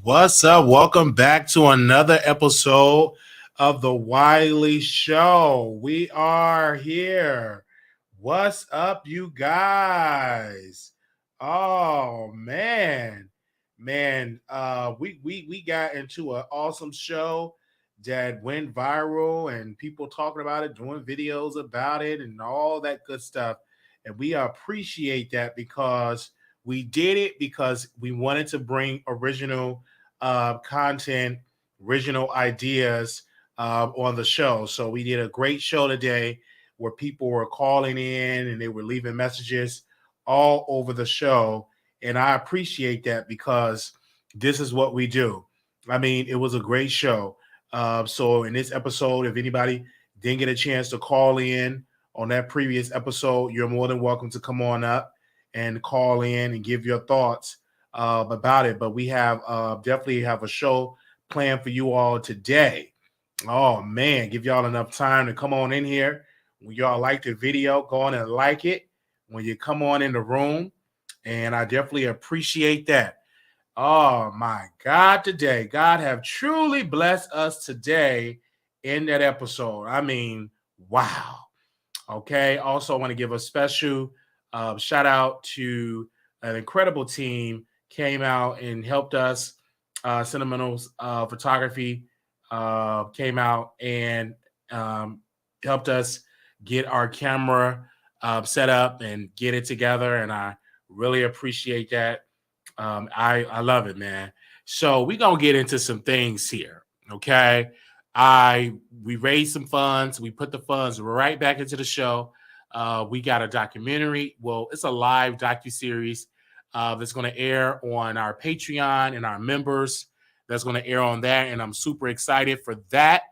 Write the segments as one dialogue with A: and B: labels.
A: What's up? Welcome back to another episode of the Wiley Show. We are here. What's up, you guys? Oh man. We got into an awesome show that went viral and people talking about it, doing videos about it, and all that good stuff. And we appreciate that because we did it because we wanted to bring original content, original ideas on the show. So we did a great show today where people were calling in and they were leaving messages all over the show. And I appreciate that because this is what we do. I mean, it was a great show. So in this episode, if anybody didn't get a chance to call in on that previous episode, you're more than welcome to come on up and call in and give your thoughts about it. But we have definitely have a show planned for you all today. Oh man, give y'all enough time to come on in here. When y'all like the video, go on and like it when you come on in the room. And I definitely appreciate that. Oh my God, today, God have truly blessed us today in that episode. I mean, wow. Okay. Also, I want to give a special shout out to an incredible team came out and helped us. Sentimental Photography came out and helped us get our camera set up and get it together. And I really appreciate that. I love it, man. So we're going to get into some things here. Okay. We raised some funds. We put the funds right back into the show. We got a documentary. Well, it's a live docuseries that's going to air on our Patreon and our members. That's going to air on that, and I'm super excited for that.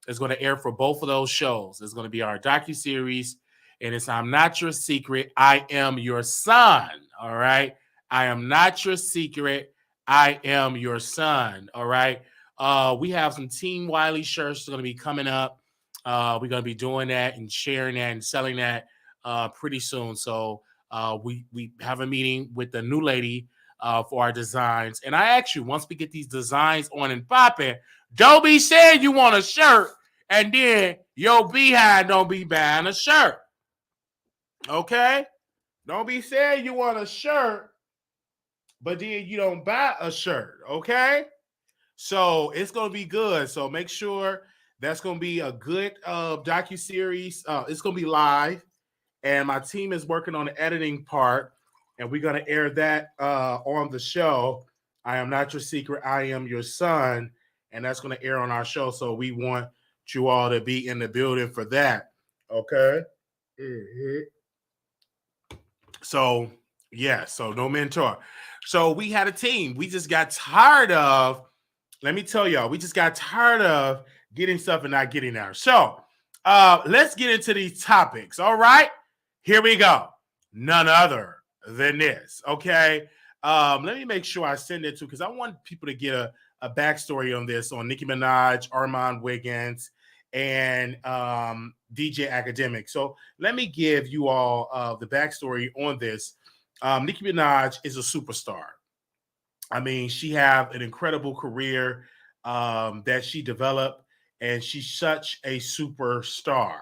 A: It's going to air for both of those shows. It's going to be our docuseries, and it's I'm Not Your Secret, I Am Your Son. All right, I am not your secret, I am your son. All right. We have some Team Wiley shirts going to be coming up. We're going to be doing that and sharing that and selling that pretty soon. So we have a meeting with the new lady for our designs. And I ask you, once we get these designs on and popping, don't be saying you want a shirt and then your behind don't be buying a shirt. Okay? Don't be saying you want a shirt, but then you don't buy a shirt. Okay? So it's going to be good. So make sure that's going to be a good docuseries. It's going to be live. And my team is working on the editing part. And we're going to air that on the show. I Am Not Your Secret, I Am Your Son. And that's going to air on our show. So we want you all to be in the building for that. Okay? Mm-hmm. So, yeah. So no mentor. So we had a team. We just got tired of, let me tell y'all, we just got tired of getting stuff and not getting there. So let's get into these topics. All right, here we go. None other than this. Okay. Let me make sure I send it to, because I want people to get a backstory on this, on Nicki Minaj, Armon, Wiggins, and DJ Akadamiks. So let me give you all the backstory on this. Nicki Minaj is a superstar. I mean, she have an incredible career that she developed, and she's such a superstar.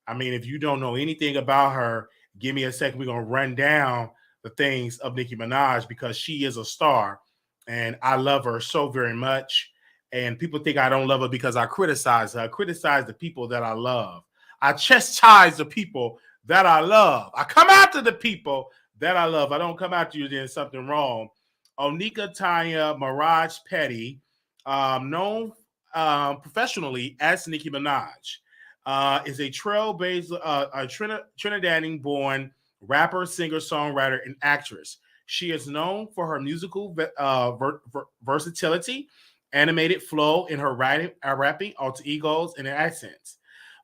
A: I mean, if you don't know anything about her, give me a second. We're going to run down the things of Nicki Minaj because she is a star, and I love her so very much. And people think I don't love her because I criticize her. I criticize the people that I love. I chastise the people that I love. I come after the people that I love. I don't come after you, there's something wrong. Onika Tanya Mirage Petty, known professionally as Nicki Minaj, is a Trinidadian-born rapper, singer, songwriter, and actress. She is known for her musical versatility, animated flow in her rapping, alter egos, and accents.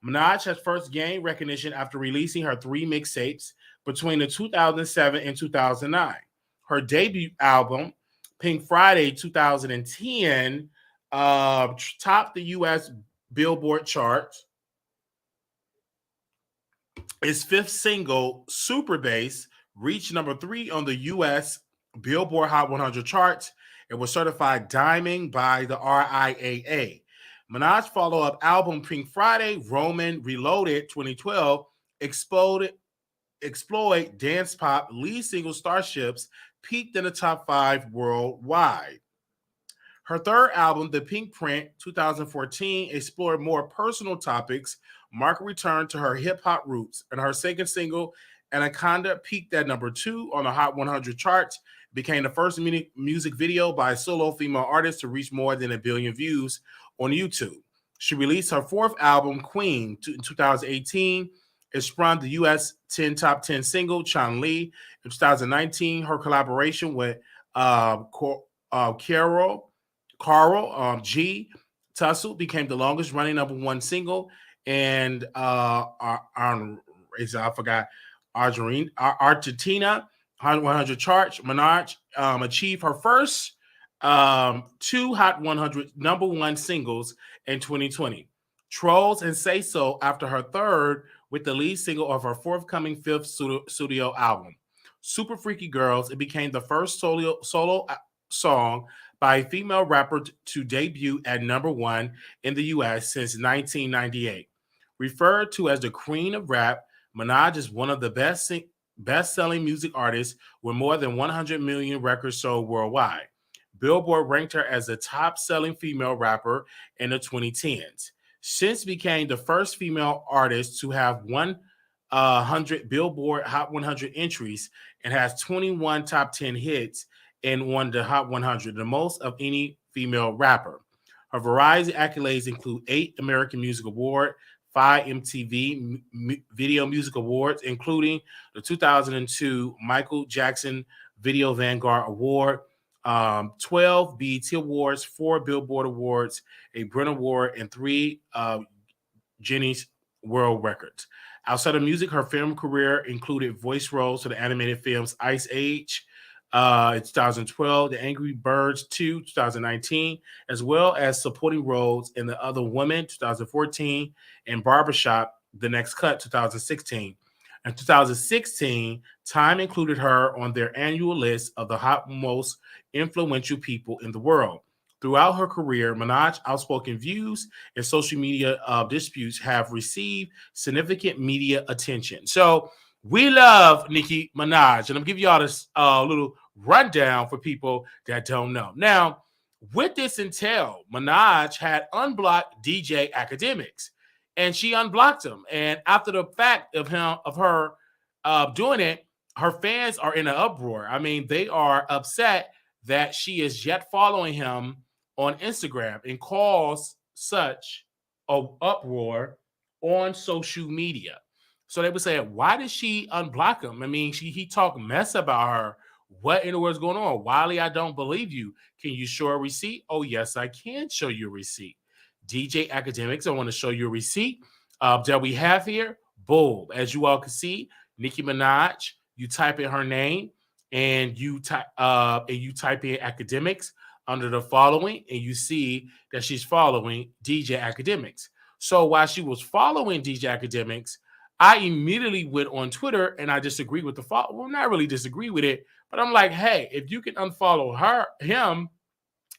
A: Minaj has first gained recognition after releasing her 3 mixtapes between the 2007 and 2009. Her debut album, Pink Friday 2010, topped the U.S. Billboard charts. Its 5th single, Super Bass, reached number 3 on the U.S. Billboard Hot 100 charts It was certified diamond by the RIAA. Minaj's follow-up album Pink Friday, Roman Reloaded 2012, exploit dance pop lead single Starships peaked in the top 5 worldwide. Her third album, The Pink Print 2014, explored more personal topics, marked a return to her hip hop roots, and her second single, Anaconda, peaked at number 2 on the Hot 100 charts, became the first music video by a solo female artist to reach more than 1 billion views on YouTube. She released her fourth album, Queen, in 2018. It sprung the US 10 top 10 single, Chan Lee. In 2019, her collaboration with Carl G. Tussle became the longest running number 1 single, and I forgot Argentina 100 charts. Minaj achieved her first 2 Hot 100 number 1 singles in 2020. Trolls and Say So after her third with the lead single of her forthcoming 5th studio album. Super Freaky Girls, it became the first solo song by a female rapper to debut at number 1 in the US since 1998. Referred to as the Queen of Rap, Minaj is one of the best-selling music artists with more than 100 million records sold worldwide. Billboard ranked her as the top-selling female rapper in the 2010s. Since became the first female artist to have 100 Billboard Hot 100 entries and has 21 top 10 hits and won the Hot 100, the most of any female rapper. Her variety accolades include 8 American Music Awards, 5 MTV Video Music Awards, including the 2002 Michael Jackson Video Vanguard Award, 12 BET Awards, 4 Billboard Awards, a Brit Award, and 3 Guinness World Records. Outside of music, her film career included voice roles to the animated films Ice Age, 2012, The Angry Birds 2, 2019, as well as supporting roles in The Other Woman, 2014, and Barbershop, The Next Cut, 2016. In 2016, Time included her on their annual list of the hot most influential people in the world. Throughout her career, Minaj's outspoken views and social media disputes have received significant media attention. So we love Nicki Minaj, and I'm giving y'all this little rundown for people that don't know. Now, with this entail, Minaj had unblocked DJ Akadamiks, and she unblocked him. And after the fact of her doing it, her fans are in an uproar. I mean, they are upset that she is yet following him on Instagram and calls such an uproar on social media. So they would say, why did she unblock him? I mean, he talked mess about her. What in the world is going on? Wiley, I don't believe you. Can you show a receipt? Oh, yes, I can show you a receipt. DJ Akadamiks, I want to show you a receipt that we have here. Boom. As you all can see, Nicki Minaj, you type in her name and you type in Akadamiks under the following, and you see that she's following DJ Akadamiks. So while she was following DJ Akadamiks, I immediately went on Twitter and I disagree with the follow. Well, not really disagree with it, but I'm like, hey, if you can unfollow him,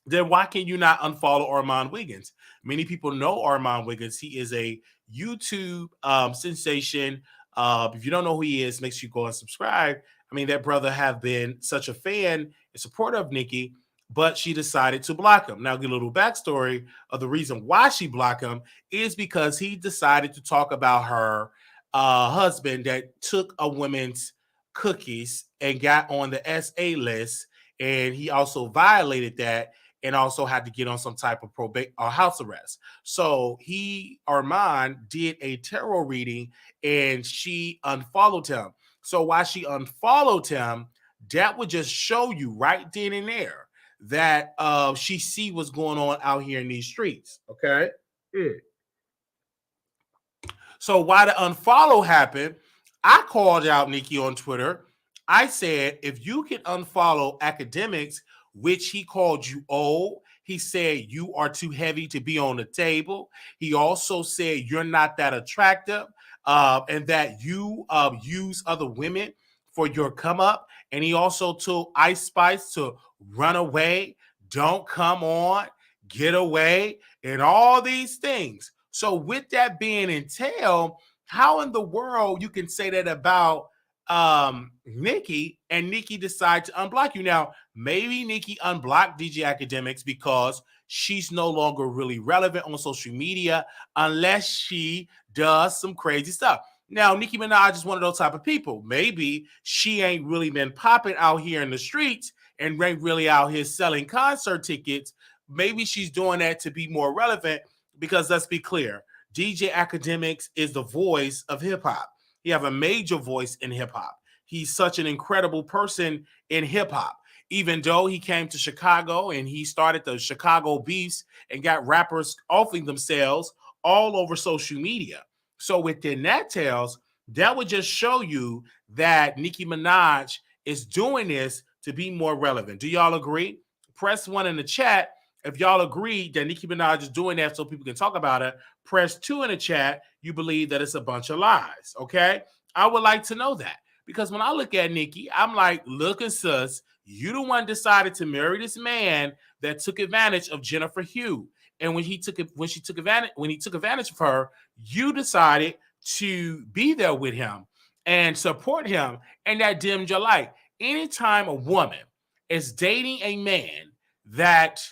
A: then why can you not unfollow Armon Wiggins? Many people know Armon Wiggins. He is a YouTube sensation. If you don't know who he is, make sure you go and subscribe. I mean, that brother have been such a fan and supporter of Nicki, but she decided to block him. Now, get a little backstory of the reason why she blocked him is because he decided to talk about her husband that took a woman's cookies and got on the SA list, and he also violated that and also had to get on some type of probate or house arrest. So Armon did a tarot reading and she unfollowed him. So while she unfollowed him, that would just show you right then and there that she see what's going on out here in these streets. Okay. So while the unfollow happened, I called out Nicki on Twitter. I said, if you can unfollow Akadamiks, which he called you old, he said you are too heavy to be on the table. He also said you're not that attractive and that you use other women for your come up. And he also told Ice Spice to run away. don't come on, get away, and all these things. So with that being entailed, how in the world you can say that about Nicki, and Nicki decide to unblock you? Now, maybe Nicki unblocked DJ Akadamiks because she's no longer really relevant on social media unless she does some crazy stuff. Now, Nicki Minaj is one of those type of people. Maybe she ain't really been popping out here in the streets and ain't really out here selling concert tickets. Maybe she's doing that to be more relevant because let's be clear, DJ Akadamiks is the voice of hip hop. He have a major voice in hip hop. He's such an incredible person in hip hop. Even though he came to Chicago and he started the Chicago beefs and got rappers offing themselves all over social media. So within that tales, that would just show you that Nicki Minaj is doing this to be more relevant. Do y'all agree? Press 1 in the chat if y'all agree that Nicki Minaj is doing that so people can talk about it. Press 2 in the chat. You believe that it's a bunch of lies. Okay. I would like to know that because when I look at Nicki, I'm like, look at sus. You the one decided to marry this man that took advantage of Jennifer Hugh. And when he took advantage of her, you decided to be there with him and support him, and that dimmed your light. Anytime a woman is dating a man that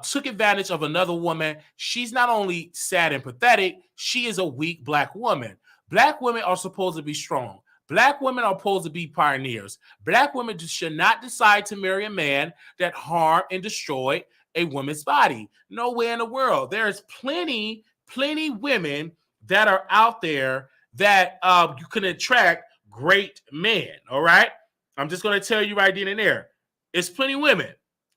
A: took advantage of another woman, she's not only sad and pathetic, she is a weak Black woman. Black women are supposed to be strong. Black women are supposed to be pioneers. Black women should not decide to marry a man that harmed and destroyed a woman's body. Nowhere in the world. There's plenty women that are out there that you can attract great men. All right. I'm just going to tell you right then and there. It's plenty women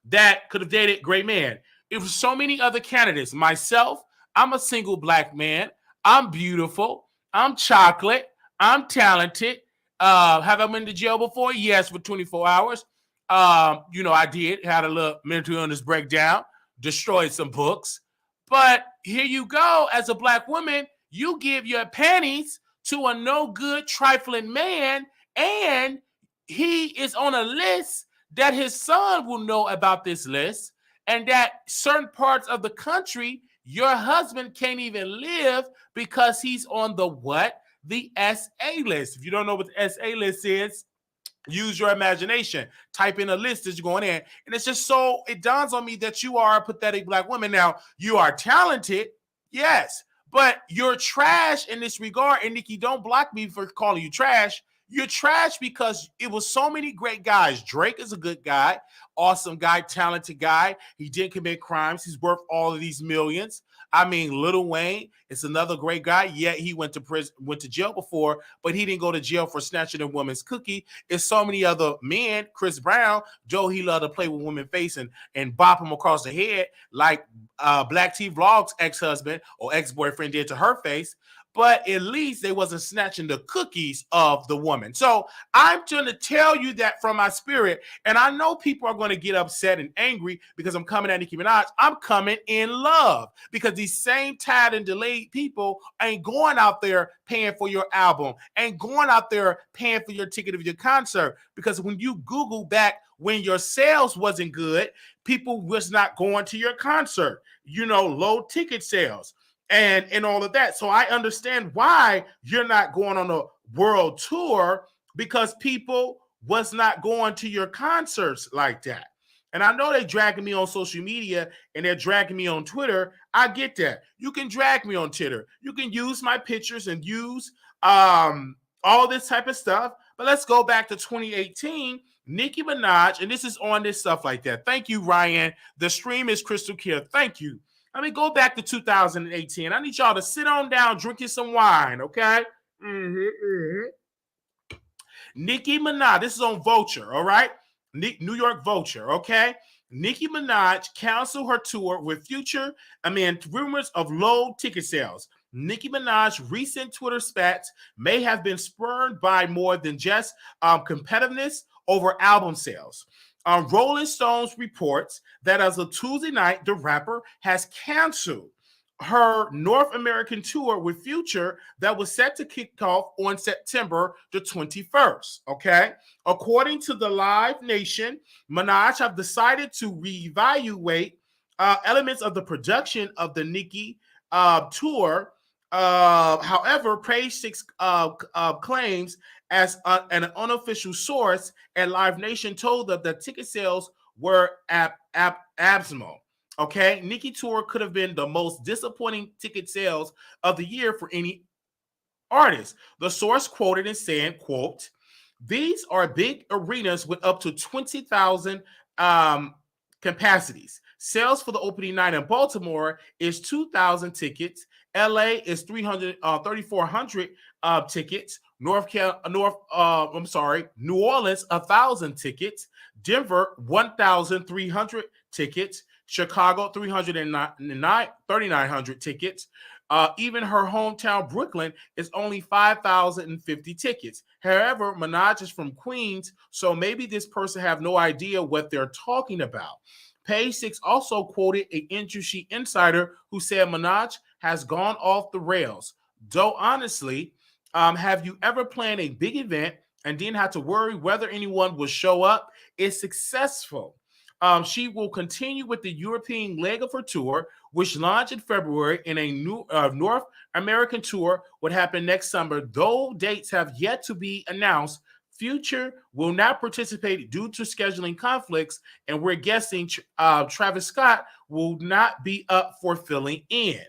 A: that could have dated great men. It was so many other candidates. Myself, I'm a single Black man. I'm beautiful. I'm chocolate. I'm talented. Have I been to jail before? Yes, for 24 hours. I did. Had a little mental illness breakdown. Destroyed some books. But here you go. As a Black woman, you give your panties to a no good, trifling man, and he is on a list that his son will know about this list, and that certain parts of the country, your husband can't even live because he's on the what? The SA list. If you don't know what the SA list is, use your imagination. Type in a list as you're going in. And it's just so, it dawns on me that you are a pathetic Black woman. Now, you are talented, yes, but you're trash in this regard. And Nicki, don't block me for calling you trash. You're trash because it was so many great guys. Drake is a good guy, awesome guy, talented guy. He didn't commit crimes. He's worth all of these millions. I mean, Lil Wayne is another great guy. Yeah, he went to prison, went to jail before, but he didn't go to jail for snatching a woman's cookie. It's so many other men. Chris Brown, Joe, he loved to play with women's face and bop him across the head like Black T Vlog's ex-husband or ex-boyfriend did to her face. But at least they wasn't snatching the cookies of the woman. So I'm going to tell you that from my spirit. And I know people are going to get upset and angry because I'm coming at Nicki Minaj. I'm coming in love because these same tired and delayed people ain't going out there paying for your album, ain't going out there paying for your ticket of your concert. Because when you Google back when your sales wasn't good, people was not going to your concert, low ticket sales. And all of that. So I understand why you're not going on a world tour because people was not going to your concerts like that. And I know they're dragging me on social media and they're dragging me on Twitter. I get that. You can drag me on Twitter. You can use my pictures and use all this type of stuff. But let's go back to 2018. Nicki Minaj, and this is on this stuff like that. Thank you, Ryan. The stream is crystal clear. Thank you. Let me go back to 2018. I need y'all to sit on down, drinking some wine, okay? Nicki Minaj, this is on Vulture, all right? New York Vulture, okay? Nicki Minaj canceled her tour with rumors of low ticket sales. Nicki Minaj's recent Twitter spats may have been spurred by more than just competitiveness over album sales. Rolling Stones reports that as of Tuesday night, the rapper has canceled her North American tour with Future that was set to kick off on September the 21st. Okay. According to the Live Nation, Minaj have decided to reevaluate elements of the production of the Nicki tour. However, Page Six claims as an unofficial source and Live Nation told them that ticket sales were abysmal. Okay, Nicki tour could have been the most disappointing ticket sales of the year for any artist. The source quoted and said, quote, these are big arenas with up to 20,000 capacities. Sales for the opening night in Baltimore is 2,000 tickets. LA is 3,400 tickets. New Orleans 1,000 tickets. Denver 1,300 tickets. Chicago 3,900 tickets. Even her hometown Brooklyn is only 5,050 tickets. However, Minaj is from Queens, so maybe this person have no idea what they're talking about. Page Six also quoted an industry insider who said Minaj has gone off the rails. Though honestly, have you ever planned a big event and didn't have to worry whether anyone will show up? It's successful. She will continue with the European leg of her tour, which launched in February, and a new North American tour would happen next summer. Though dates have yet to be announced, Future will not participate due to scheduling conflicts, and we're guessing Travis Scott will not be up for filling in.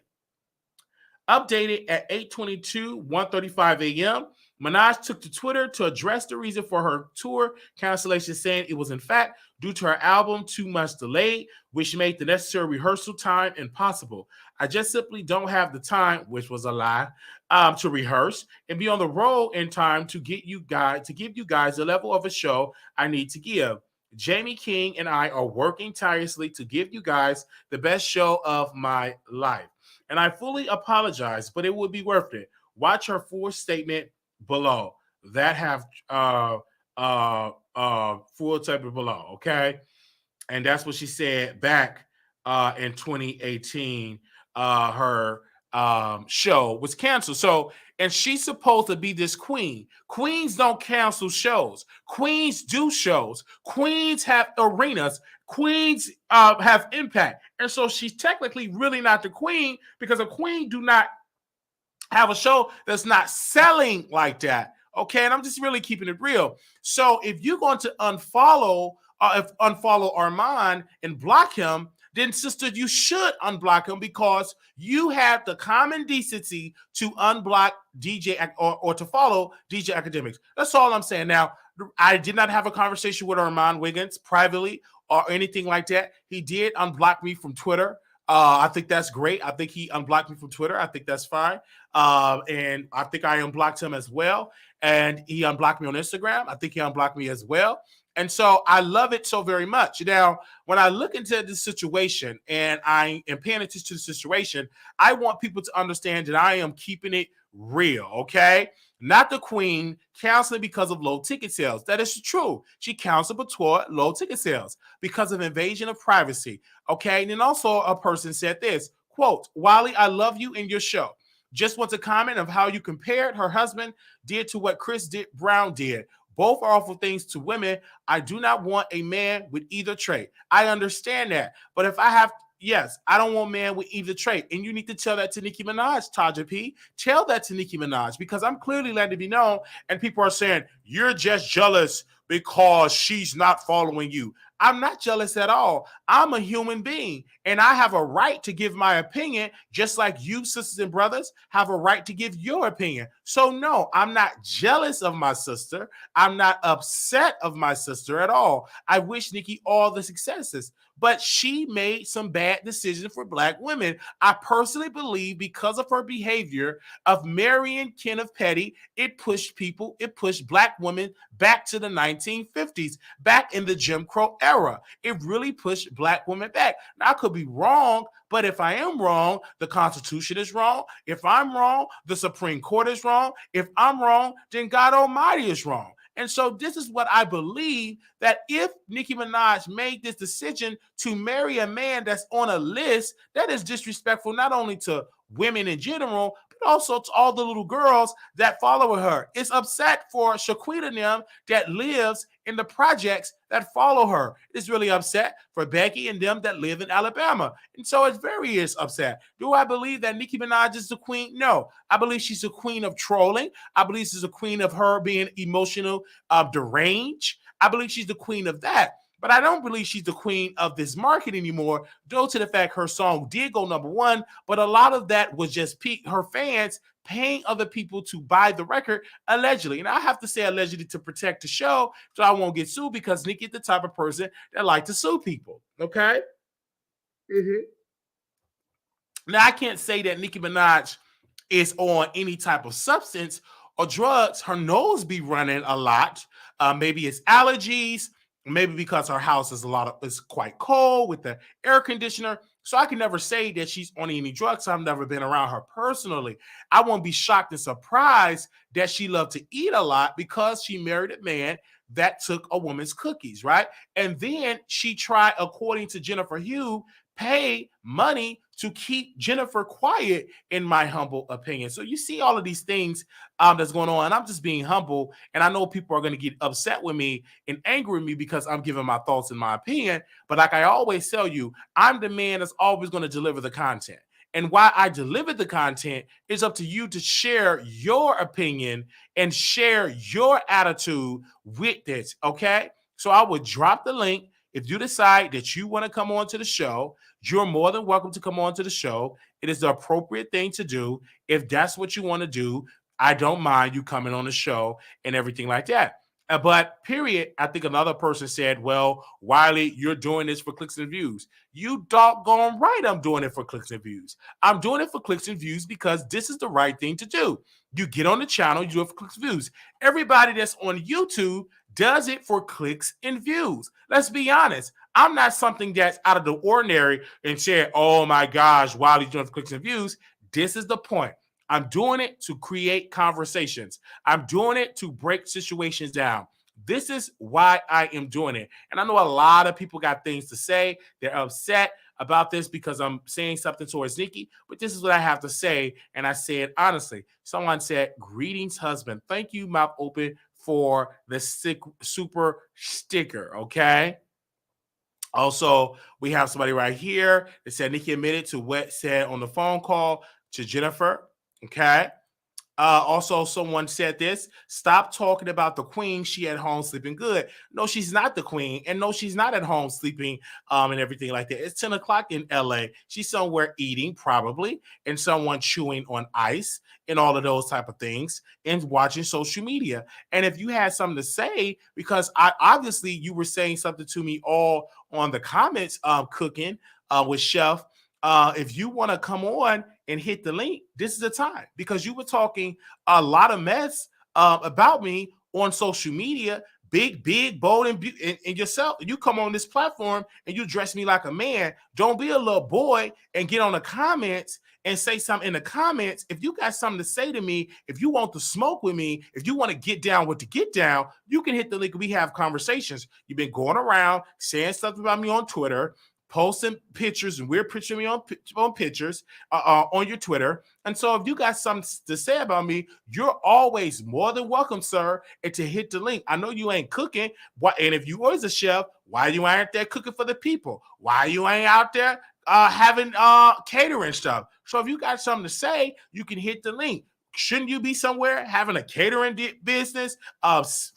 A: Updated at 8:22, 1:35 a.m., Minaj took to Twitter to address the reason for her tour cancellation, saying it was in fact due to her album too much delayed, which made the necessary rehearsal time impossible. I just simply don't have the time, which was a lie, to rehearse and be on the road in time to give you guys the level of a show I need to give. Jamie King and I are working tirelessly to give you guys the best show of my life. And I fully apologize, but it would be worth it. Watch her full statement below. That have full statement below, okay? And that's what she said back in 2018. Her show was canceled. So, and she's supposed to be this queen. Queens don't cancel shows. Queens do shows. Queens have arenas. Queens have impact. And so she's technically really not the queen, because a queen do not have a show that's not selling like that. Okay, and I'm just really keeping it real. So if you're going to unfollow Armon and block him, then sister, you should unblock him, because you have the common decency to unblock DJ or to follow DJ Akadamiks. That's all I'm saying. Now, I did not have a conversation with Armon Wiggins privately or anything like that. He did unblock me from Twitter. I think that's great. I think he unblocked me from Twitter. I think that's fine. And I think I unblocked him as well. And he unblocked me on Instagram. I think he unblocked me as well. And so I love it so very much. Now, when I look into this situation and I am paying attention to the situation, I want people to understand that I am keeping it real, okay? Not the queen counseling because of low ticket sales. That is true. She counseled toward low ticket sales because of invasion of privacy, okay? And then also a person said this, quote, Wiley, I love you in your show. Just want to comment of how you compared her husband did to what Chris Brown did. Both are awful things to women. I do not want a man with either trait. I understand that. But if I have, yes, I don't want a man with either trait. And you need to tell that to Nicki Minaj, Taja P. Tell that to Nicki Minaj, because I'm clearly letting it be known. And people are saying, you're just jealous because she's not following you. I'm not jealous at all. I'm a human being, and I have a right to give my opinion, just like you, sisters and brothers, have a right to give your opinion. So no, I'm not jealous of my sister. I'm not upset of my sister at all. I wish Nicki all the successes, but she made some bad decisions for Black women. I personally believe because of her behavior of marrying Kenneth Petty, it pushed Black women back to the 1950s, back in the Jim Crow era. It really pushed Black women back. Now, I could be wrong, but if I am wrong, the Constitution is wrong. If I'm wrong, the Supreme Court is wrong. If I'm wrong, then God Almighty is wrong. And so this is what I believe, that if Nicki Minaj made this decision to marry a man that's on a list, that is disrespectful not only to women in general, but also to all the little girls that follow her. It's upset for Shaquita and them that lives in the projects that follow her. It's really upset for Becky and them that live in Alabama. And so it's very upset. Do I believe that Nicki Minaj is the queen? No. I believe she's a queen of trolling. I believe she's a queen of her being emotional, deranged. I believe she's the queen of that. But I don't believe she's the queen of this market anymore, due to the fact her song did go #1, but a lot of that was just her fans paying other people to buy the record, allegedly. And I have to say allegedly to protect the show, so I won't get sued, because Nicki is the type of person that like to sue people, okay? Now, I can't say that Nicki Minaj is on any type of substance or drugs. Her nose be running a lot. Maybe it's allergies. Maybe because her house is quite cold with the air conditioner. So I can never say that she's on any drugs. I've never been around her personally. I won't be shocked and surprised that she loved to eat a lot, because she married a man that took a woman's cookies, right? And then she tried, according to Jennifer Hugh, pay money to keep Jennifer quiet, in my humble opinion. So you see all of these things that's going on, and I'm just being humble, and I know people are going to get upset with me and angry with me because I'm giving my thoughts and my opinion, but like I always tell you, I'm the man that's always going to deliver the content. And why I deliver the content is up to you to share your opinion and share your attitude with this, okay? So I would drop the link. If you decide that you want to come on to the show, you're more than welcome to come on to the show. It is the appropriate thing to do. If that's what you want to do, I don't mind you coming on the show and everything like that. But period, I think another person said, well, Wiley, you're doing this for clicks and views. You doggone right, I'm doing it for clicks and views. I'm doing it for clicks and views because this is the right thing to do. You get on the channel, you do it for clicks and views. Everybody that's on YouTube does it for clicks and views. Let's be honest. I'm not something that's out of the ordinary and say, oh my gosh, Wiley's doing it for clicks and views. This is the point. I'm doing it to create conversations. I'm doing it to break situations down. This is why I am doing it. And I know a lot of people got things to say. They're upset about this because I'm saying something towards Nicki, but this is what I have to say. And I say it honestly. Someone said, greetings, husband. Thank you, Mouth Open, for the super sticker, okay? Also, we have somebody right here that said Nicki admitted to what said on the phone call to Jennifer. Okay. Also, someone said this: stop talking about the queen. She at home sleeping good. No, she's not the queen. And no, she's not at home sleeping and everything like that. It's 10 o'clock in LA. She's somewhere eating, probably, and someone chewing on ice and all of those type of things and watching social media. And if you had something to say, because obviously you were saying something to me all on the comments, cooking with Chef. If you want to come on and hit the link, this is the time, because you were talking a lot of mess about me on social media, big, bold, and yourself. You come on this platform and you dress me like a man. Don't be a little boy and get on the comments and say something in the comments. If you got something to say to me, if you want to smoke with me, if you want to get down with the get down, you can hit the link. We have conversations. You've been going around saying stuff about me on Twitter, posting pictures and weird picture me on pictures on your Twitter. And so if you got something to say about me, you're always more than welcome, sir, and to hit the link. I know you ain't cooking. And if you was a chef, why you ain't there cooking for the people? Why you ain't out there having catering stuff? So if you got something to say, you can hit the link. Shouldn't you be somewhere having a catering business,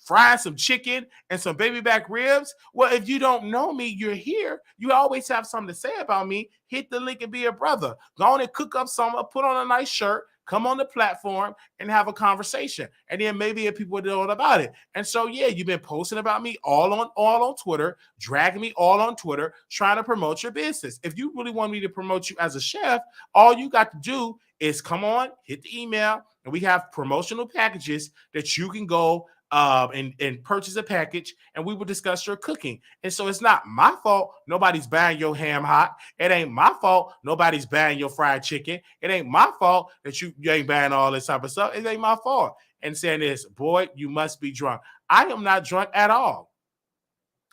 A: frying some chicken and some baby back ribs? Well, if you don't know me, you're here. You always have something to say about me. Hit the link and be a brother. Go on and cook up some, put on a nice shirt, come on the platform and have a conversation. And then maybe if people know about it. And so, yeah, you've been posting about me all on Twitter, dragging me all on Twitter, trying to promote your business. If you really want me to promote you as a chef, all you got to do is come on, hit the email, and we have promotional packages that you can go and purchase a package, and we will discuss your cooking. And so it's not my fault nobody's buying your ham hot. It ain't my fault nobody's buying your fried chicken. It ain't my fault that you ain't buying all this type of stuff. It ain't my fault. And saying this, boy, you must be drunk. I am not drunk at all.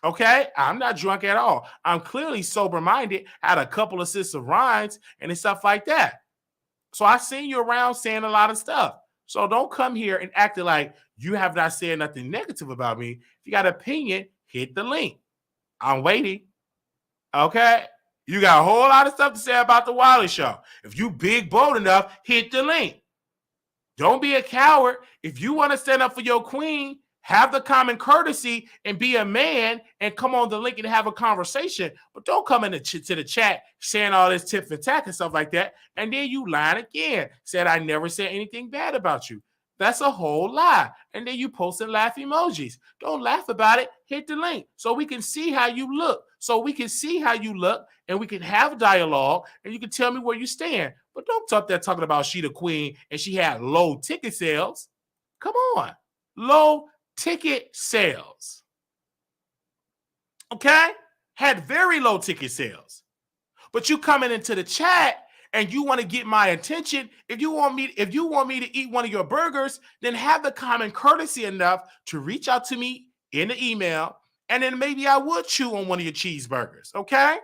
A: Okay, I'm not drunk at all. I'm clearly sober-minded, had a couple of sips of wines and stuff like that. So I seen you around saying a lot of stuff. So don't come here and acting like you have not said nothing negative about me. If you got an opinion, hit the link. I'm waiting. Okay? You got a whole lot of stuff to say about the Wiley Show. If you big bold enough, hit the link. Don't be a coward. If you want to stand up for your queen, have the common courtesy and be a man and come on the link and have a conversation. But don't come in to the chat saying all this tip for tack and stuff like that. And then you lying again. Said I never said anything bad about you. That's a whole lie. And then you posting laugh emojis. Don't laugh about it. Hit the link so we can see how you look. So we can see how you look and we can have dialogue and you can tell me where you stand. But don't talk that talking about she the queen and she had low ticket sales. Come on. Low ticket sales. Okay? Had very low ticket sales. But you coming into the chat and you want to get my attention. If you want me to eat one of your burgers, then have the common courtesy enough to reach out to me in the email, and then maybe I would chew on one of your cheeseburgers. Okay?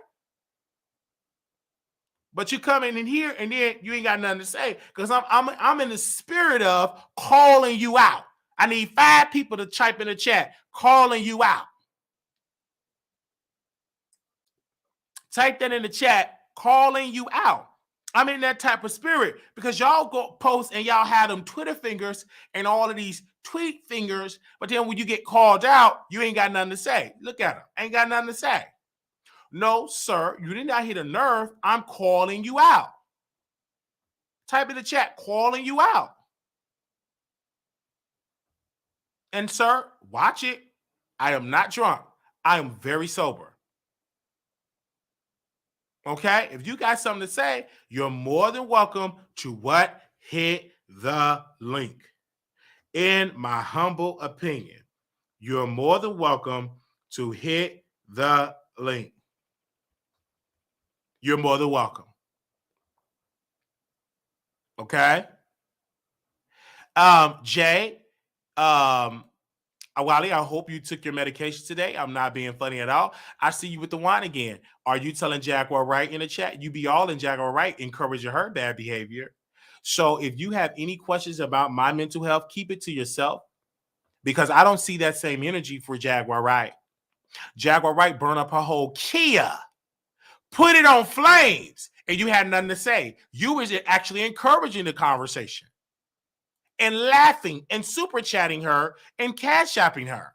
A: But you come in here and then you ain't got nothing to say because I'm in the spirit of calling you out. I need 5 people to type in the chat calling you out. Type that in the chat, calling you out. I'm in that type of spirit because y'all go post and y'all have them Twitter fingers and all of these tweet fingers, but then when you get called out, you ain't got nothing to say. Look at them. Ain't got nothing to say. No, sir, you did not hit a nerve. I'm calling you out. Type in the chat, calling you out. And sir, watch it. I am not drunk. I am very sober. Okay? If you got something to say, you're more than welcome to what? Hit the link. In my humble opinion, you're more than welcome to hit the link. You're more than welcome. Okay? Jay, Wiley, I hope you took your medication today. I'm not being funny at all. I see you with the wine again. Are you telling Jaguar Wright in the chat? You be all in Jaguar Wright encouraging her bad behavior. So if you have any questions about my mental health, keep it to yourself because I don't see that same energy for Jaguar Wright. Jaguar Wright burned up her whole Kia, put it on flames, and you had nothing to say. You was actually encouraging the conversation and laughing and super chatting her and cash shopping her.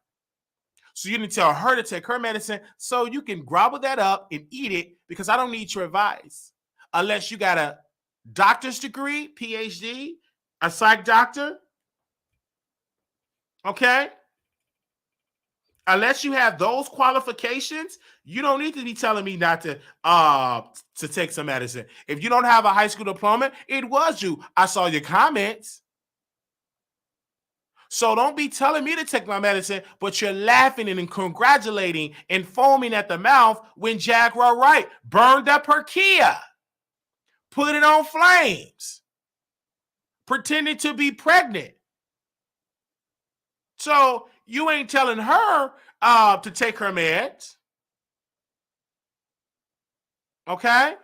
A: So you didn't tell her to take her medicine so you can gobble that up and eat it because I don't need your advice. Unless you got a doctor's degree, PhD, a psych doctor. Okay? Unless you have those qualifications, you don't need to be telling me not to take some medicine. If you don't have a high school diploma, it was you. I saw your comments. So don't be telling me to take my medicine, but you're laughing and congratulating and foaming at the mouth when Jaguar Wright burned up her Kia, put it on flames, pretending to be pregnant. So you ain't telling her to take her meds. Okay?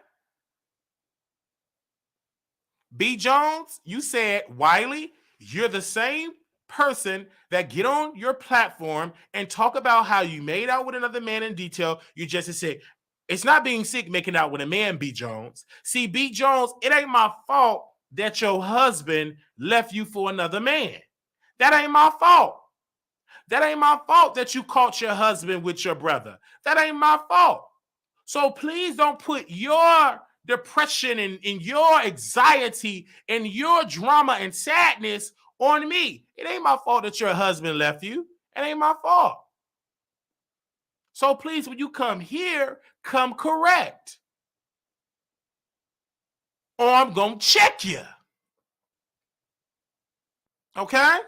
A: B. Jones, you said, Wiley, you're the same person that get on your platform and talk about how you made out with another man in detail. You just said, it's not being sick making out with a man, B. Jones. See, B. Jones, it ain't my fault that your husband left you for another man. That ain't my fault. That ain't my fault that you caught your husband with your brother. That ain't my fault. So please don't put your depression and your anxiety and your drama and sadness on me. It ain't my fault that your husband left you. It ain't my fault. So please, when you come here, come correct. Or I'm going to check you. Okay?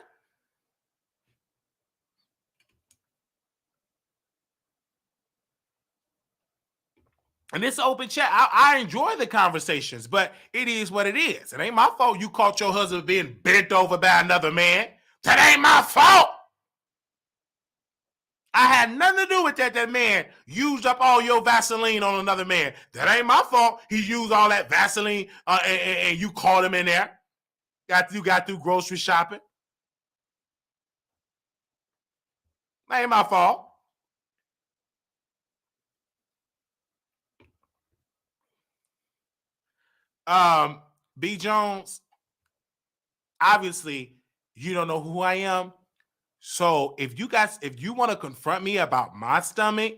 A: And it's open chat. I enjoy the conversations, but it is what it is. It ain't my fault you caught your husband being bent over by another man. That ain't my fault. I had nothing to do with that. That man used up all your Vaseline on another man. That ain't my fault. He used all that Vaseline and you caught him in there. You got through grocery shopping. That ain't my fault. B. Jones, obviously, you don't know who I am. So if you want to confront me about my stomach,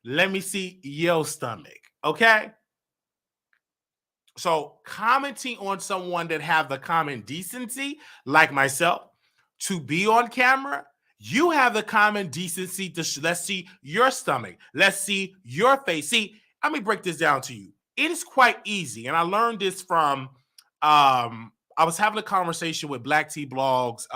A: let me see your stomach. Okay? So commenting on someone that have the common decency, like myself, to be on camera, you have the common decency to let's see your stomach. Let's see your face. See, let me break this down to you. It is quite easy. And I learned this from I was having a conversation with Black Tea Blogs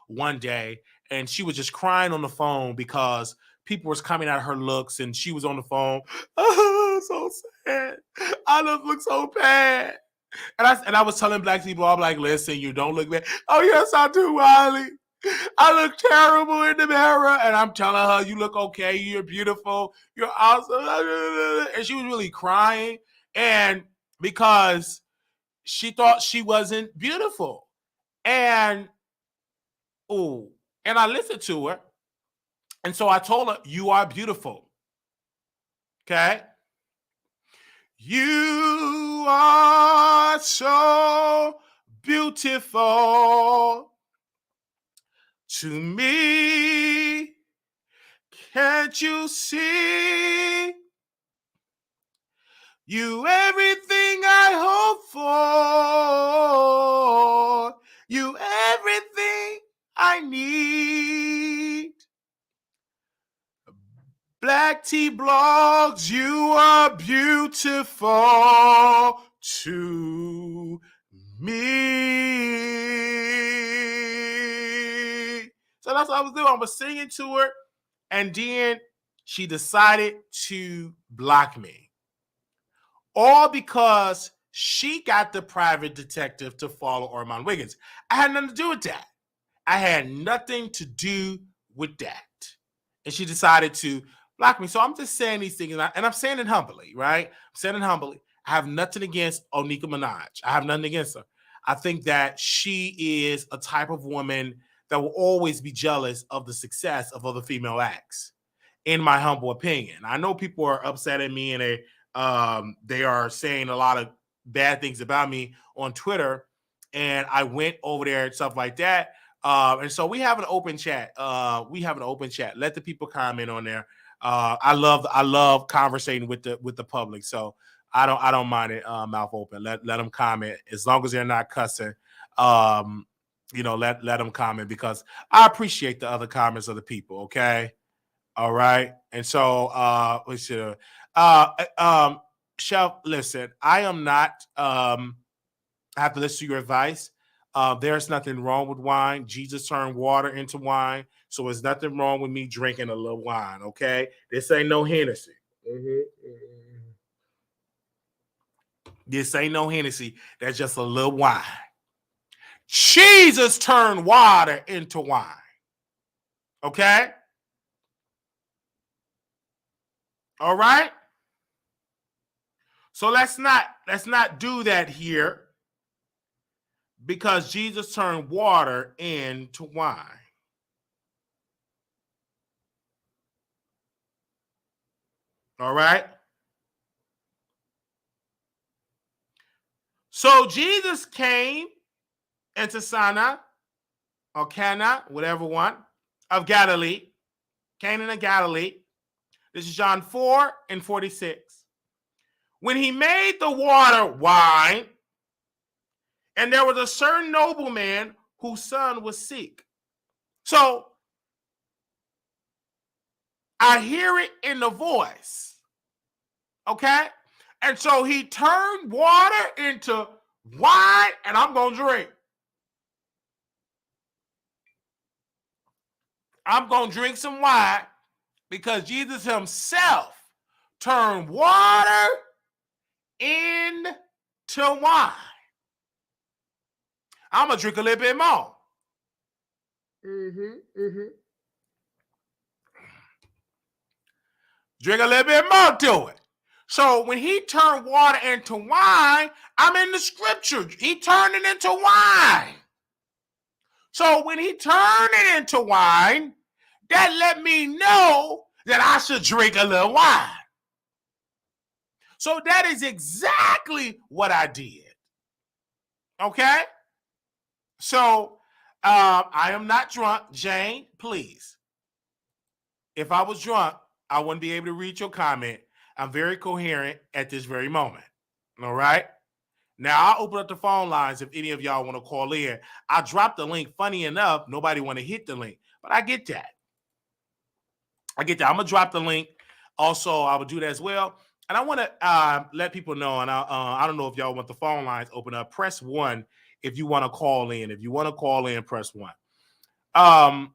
A: one day, and she was just crying on the phone because people was coming at her looks, and she was on the phone. Oh, so sad. I look so bad. And I was telling Black people, I'm like, listen, you don't look bad. Oh, yes, I do, Wiley. I look terrible in the mirror. And I'm telling her, you look okay. You're beautiful. You're awesome. And she was really crying. And because she thought she wasn't beautiful. And, and I listened to her. And so I told her, you are beautiful. Okay? You are so beautiful to me. Can't you see? You everything I hope for. You everything I need. Black Tea Blogs, you are beautiful to me. So that's what I was doing. I was singing to her, and then she decided to block me. All because she got the private detective to follow Armon Wiggins. I had nothing to do with that. I had nothing to do with that. And she decided to block me. So I'm just saying these things, and I'm saying it humbly, right? I'm saying it humbly. I have nothing against Nicki Minaj. I have nothing against her. I think that she is a type of woman that will always be jealous of the success of other female acts, in my humble opinion. I know people are upset at me, and they are saying a lot of bad things about me on Twitter, and I went over there and stuff like that. And so we have an open chat. Let the people comment on there. I love conversating with the public. So I don't mind it mouth open. Let them comment as long as they're not cussing. Let them comment, because I appreciate the other comments of the people. Okay. All right. And so we should Chef, listen, I am not I have to listen to your advice. There's nothing wrong with wine. Jesus turned water into wine. So there's nothing wrong with me drinking a little wine, okay? This ain't no Hennessy. This ain't no Hennessy. That's just a little wine. Jesus turned water into wine. Okay? All right? So let's not do that here, because Jesus turned water into wine. All right? So Jesus came into Sana, or Cana, whatever one, of Galilee, Canaan of Galilee. This is John 4:46. When he made the water wine, and there was a certain nobleman whose son was sick. So I hear it in the voice. Okay? And so he turned water into wine, and I'm going to drink. I'm going to drink some wine, because Jesus himself turned water into wine. I'm going to drink a little bit more. Drink a little bit more to it. So when he turned water into wine, I'm in the scripture. He turned it into wine. So when he turned it into wine, that let me know that I should drink a little wine. So that is exactly what I did. Okay? So I am not drunk. Jane, please. If I was drunk, I wouldn't be able to read your comment. I'm very coherent at this very moment. All right? Now, I'll open up the phone lines if any of y'all want to call in. I dropped the link. Funny enough, nobody want to hit the link, but I get that. I'm going to drop the link. Also, I will do that as well. And I want to let people know, and I don't know if y'all want the phone lines open up. Press 1 if you want to call in. If you want to call in, press 1.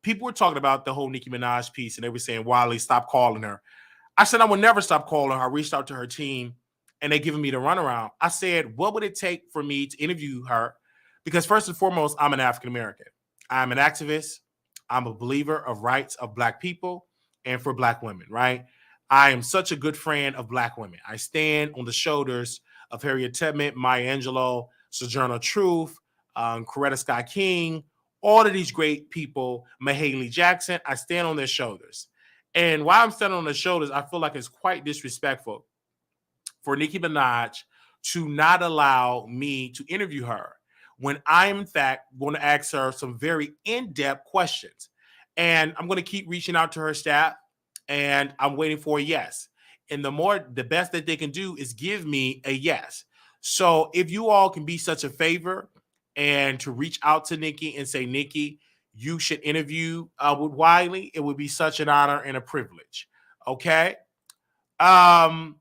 A: People were talking about the whole Nicki Minaj piece, and they were saying, Wiley, stop calling her. I said I would never stop calling her. I reached out to her team, and they giving me the runaround. I said, what would it take for me to interview her? Because first and foremost, I'm an African-American. I'm an activist. I'm a believer of rights of Black people and for Black women, right? I am such a good friend of Black women. I stand on the shoulders of Harriet Tubman, Maya Angelou, Sojourner Truth, Coretta Scott King, all of these great people, Mahalia Jackson. I stand on their shoulders. And while I'm standing on their shoulders, I feel like it's quite disrespectful for Nicki Minaj to not allow me to interview her when I'm, in fact, going to ask her some very in-depth questions. And I'm going to keep reaching out to her staff, and I'm waiting for a yes. And the best that they can do is give me a yes. So if you all can be such a favor and to reach out to Nicki and say, Nicki, you should interview with Wiley, it would be such an honor and a privilege. Okay? Oh,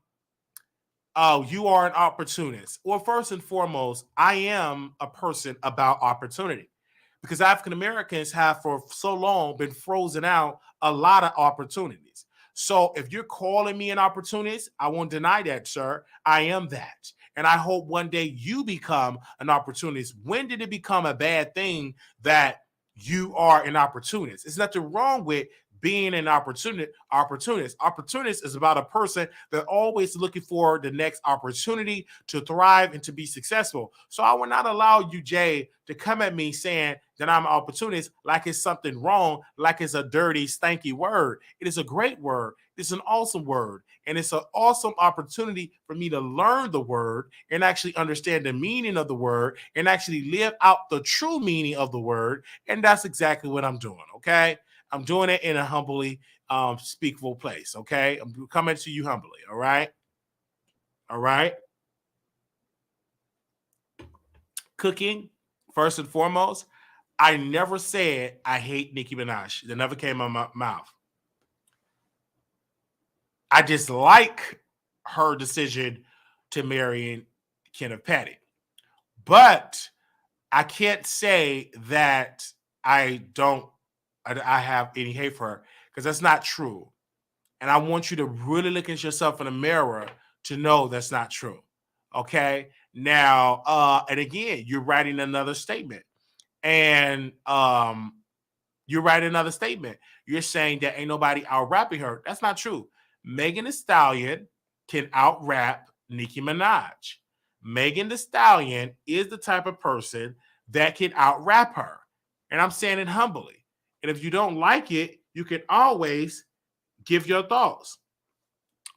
A: you are an opportunist. Well, first and foremost, I am a person about opportunity because African Americans have for so long been frozen out a lot of opportunities. So if you're calling me an opportunist, I won't deny that, sir. I am that. And I hope one day you become an opportunist. When did it become a bad thing that you are an opportunist? There's nothing wrong with being an opportunist. Opportunist is about a person that always looking for the next opportunity to thrive and to be successful. So I will not allow you, Jay, to come at me saying that I'm an opportunist like it's something wrong, like it's a dirty, stanky word. It is a great word. It's an awesome word. And it's an awesome opportunity for me to learn the word and actually understand the meaning of the word and actually live out the true meaning of the word. And that's exactly what I'm doing, okay? I'm doing it in a humbly speakable place, okay? I'm coming to you humbly, all right? All right? Cooking, first and foremost, I never said I hate Nicki Minaj. That never came out of my mouth. I dislike her decision to marry Kenneth Petty. But I can't say that I have any hate for her because that's not true. And I want you to really look at yourself in the mirror to know that's not true. Okay. Now, and again, you're writing another statement. And you're writing another statement. You're saying that ain't nobody out rapping her. That's not true. Megan Thee Stallion can out rap Nicki Minaj. Megan Thee Stallion is the type of person that can out rap her. And I'm saying it humbly. And if you don't like it, you can always give your thoughts.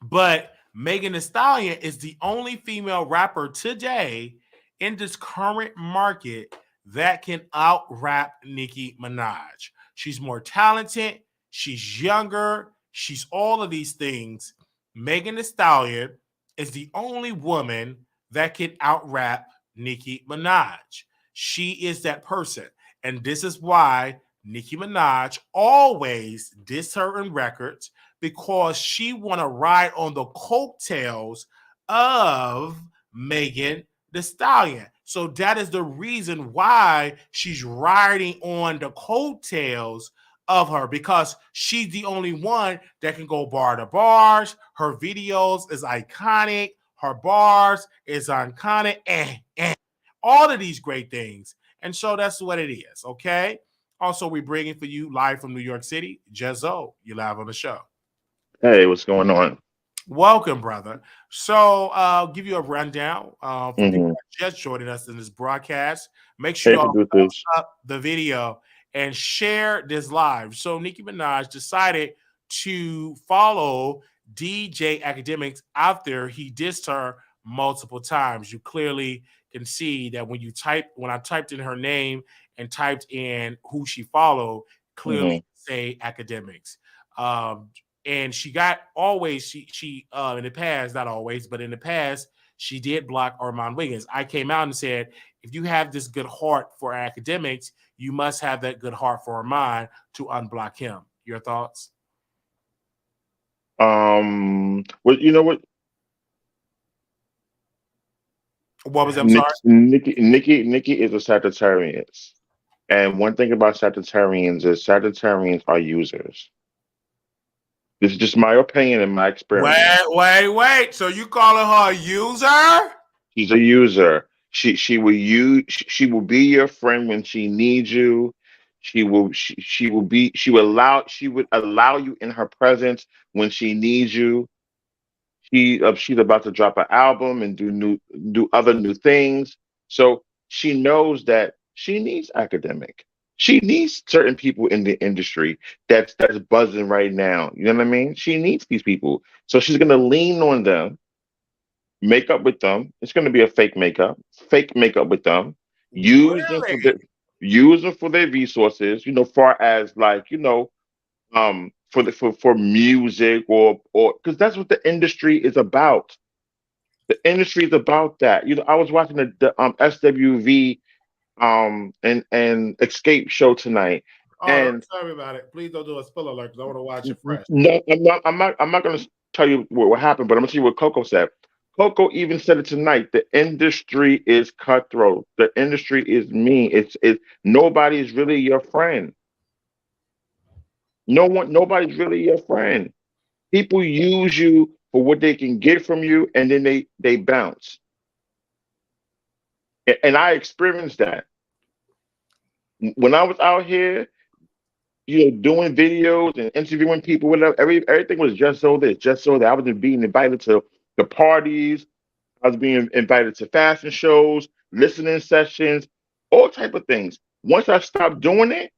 A: But Megan Thee Stallion is the only female rapper today in this current market that can out rap Nicki Minaj. She's more talented. She's younger. She's all of these things. Megan Thee Stallion is the only woman that can out rap Nicki Minaj. She is that person. And this is why Nicki Minaj always diss her in records, because she want to ride on the coattails of Megan Thee Stallion. So that is the reason why she's riding on the coattails of her, because she's the only one that can go bar to bars. Her videos is iconic. Her bars is iconic. All of these great things. And so that's what it is, okay? Also, we're bringing for you live from New York City, Jezzo, you live on the show.
B: Hey, what's going on?
A: Welcome, brother. So I'll give you a rundown for people
B: Mm-hmm.
A: that just joining us in this broadcast. Make sure
B: Hey,
A: y'all thumbs
B: producers.
A: up the video and share this live. So Nicki Minaj decided to follow DJ Academics after he dissed her multiple times. You clearly can see that when I typed in her name and typed in who she followed,
B: Mm-hmm.
A: clearly say Academics. Um, and she got always she in the past, not always, but in the past, she did block Armon Wiggins. I came out and said, if you have this good heart for Academics, you must have that good heart for Armon to unblock him. Your thoughts?
B: Well, you know what?
A: What was I'm sorry?
B: Nikki is a Sagittarius, and one thing about Sagittarians are users. This is just my opinion and my experience.
A: Wait. So you calling her a user?
B: She's a user. She will be your friend when she needs you. She would allow you in her presence when she needs you. She's about to drop an album and do other new things. So she knows that she needs academic. She needs certain people in the industry that's buzzing right now. You know what I mean? She needs these people. So she's gonna lean on them, make up with them. It's gonna be a fake makeup with them, use them
A: Really?
B: for their use them for their resources, far as like, for music or because that's what the industry is about. The industry is about that. I was watching the SWV and Escape show tonight,
A: Oh, don't
B: and
A: tell me about it. Please don't do a spoiler alert because I want to watch it fresh.
B: no, I'm not gonna tell you what happened, but I'm gonna tell you what Coco said. Coco even said it tonight. The industry is cutthroat. The industry is mean. It's nobody is really your friend. Nobody's really your friend. People use you for what they can get from you, and then they bounce. And I experienced that when I was out here, doing videos and interviewing people. Whatever, everything was just so this, just so that. I was just being invited to the parties. I was being invited to fashion shows, listening sessions, all type of things. Once I stopped doing it,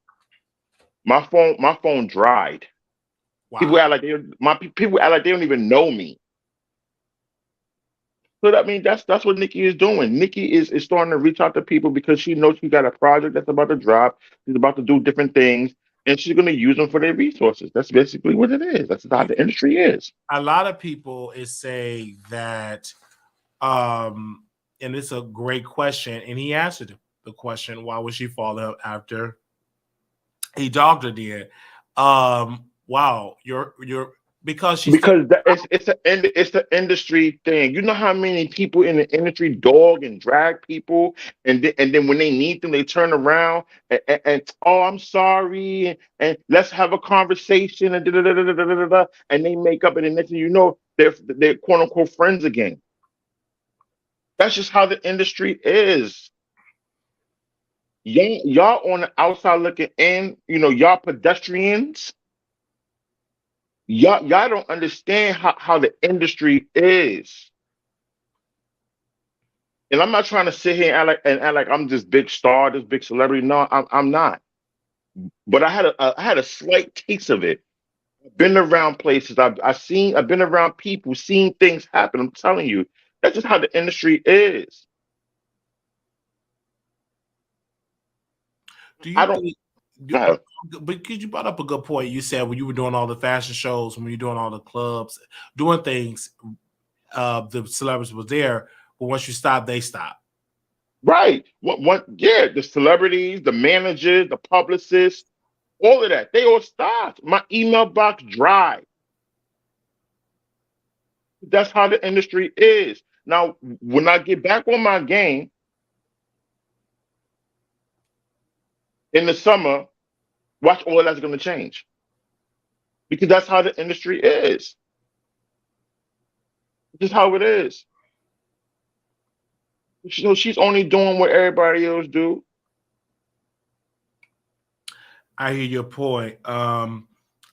B: my phone dried. People
A: Wow.
B: act like people act like they don't even know me. So that means that's what Nikki is doing. Nikki is starting to reach out to people because she knows she got a project that's about to drop. She's about to do different things, and she's going to use them for their resources. That's basically what it is. That's how the industry is.
A: A lot of people is say that um and it's a great question, and he answered the question, why would she follow up after he dogged her did. Wow, you're because she still
B: Because it's the industry thing. You know how many people in the industry dog and drag people, and then when they need them, they turn around and oh, I'm sorry, and let's have a conversation and da, da, da, da, da, da, da, da, and they make up, and the next thing you know, they're quote unquote friends again. That's just how the industry is. Y'all on the outside looking in, y'all pedestrians. Y'all don't understand how the industry is. And I'm not trying to sit here and act like I'm this big star, this big celebrity. No, I'm not. But I had a slight taste of it. I've been around places. I've been around people, seen things happen. I'm telling you, that's just how the industry is.
A: do you
B: I don't.
A: think
B: uh,
A: because you brought up a good point. You said when you were doing all the fashion shows, when you're doing all the clubs, doing things, the celebrities was there, but once you stop, they stop.
B: right. Yeah, the celebrities, the managers, the publicists, all of that. They all stopped. My email box dry. That's how the industry is. Now, when I get back on my game in the summer, watch all that's going to change because that's how the industry is. Just how it is. So she's only doing what everybody else do.
A: I hear your point. I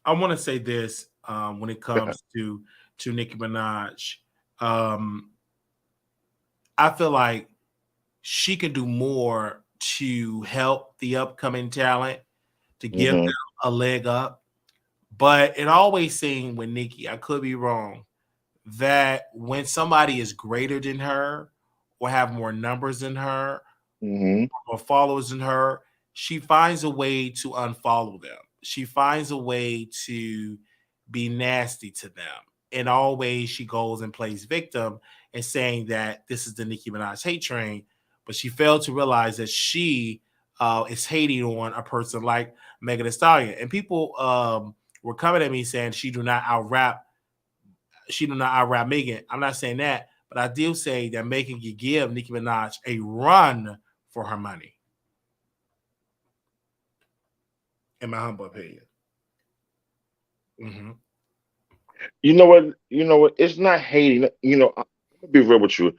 A: want to say this. when it comes to Nicki Minaj. I feel like she can do more to help the upcoming talent to give them a leg up. But it always seemed with Nicki, I could be wrong, that when somebody is greater than her or have more numbers than her or followers than her, she finds a way to unfollow them. She finds a way to be nasty to them. And always she goes and plays victim and saying that this is the Nicki Minaj hate train, but she failed to realize that she is hating on a person like Megan Thee Stallion. And people were coming at me saying she do not out rap Megan. I'm not saying that, but I do say that Megan can give Nicki Minaj a run for her money. In my humble opinion.
B: You know what? You know what? It's not hating. You know, I'm gonna be real with you.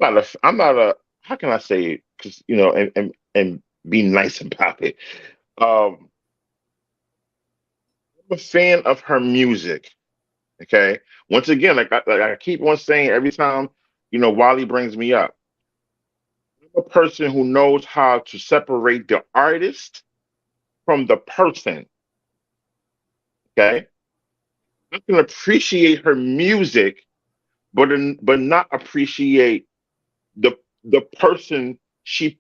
B: I'm not a. How can I say it? Because and be nice about it. Um, I'm a fan of her music. Okay. Once again, like I keep on saying every time, Wiley brings me up. I'm a person who knows how to separate the artist from the person. Okay. I can appreciate her music, but not appreciate the person she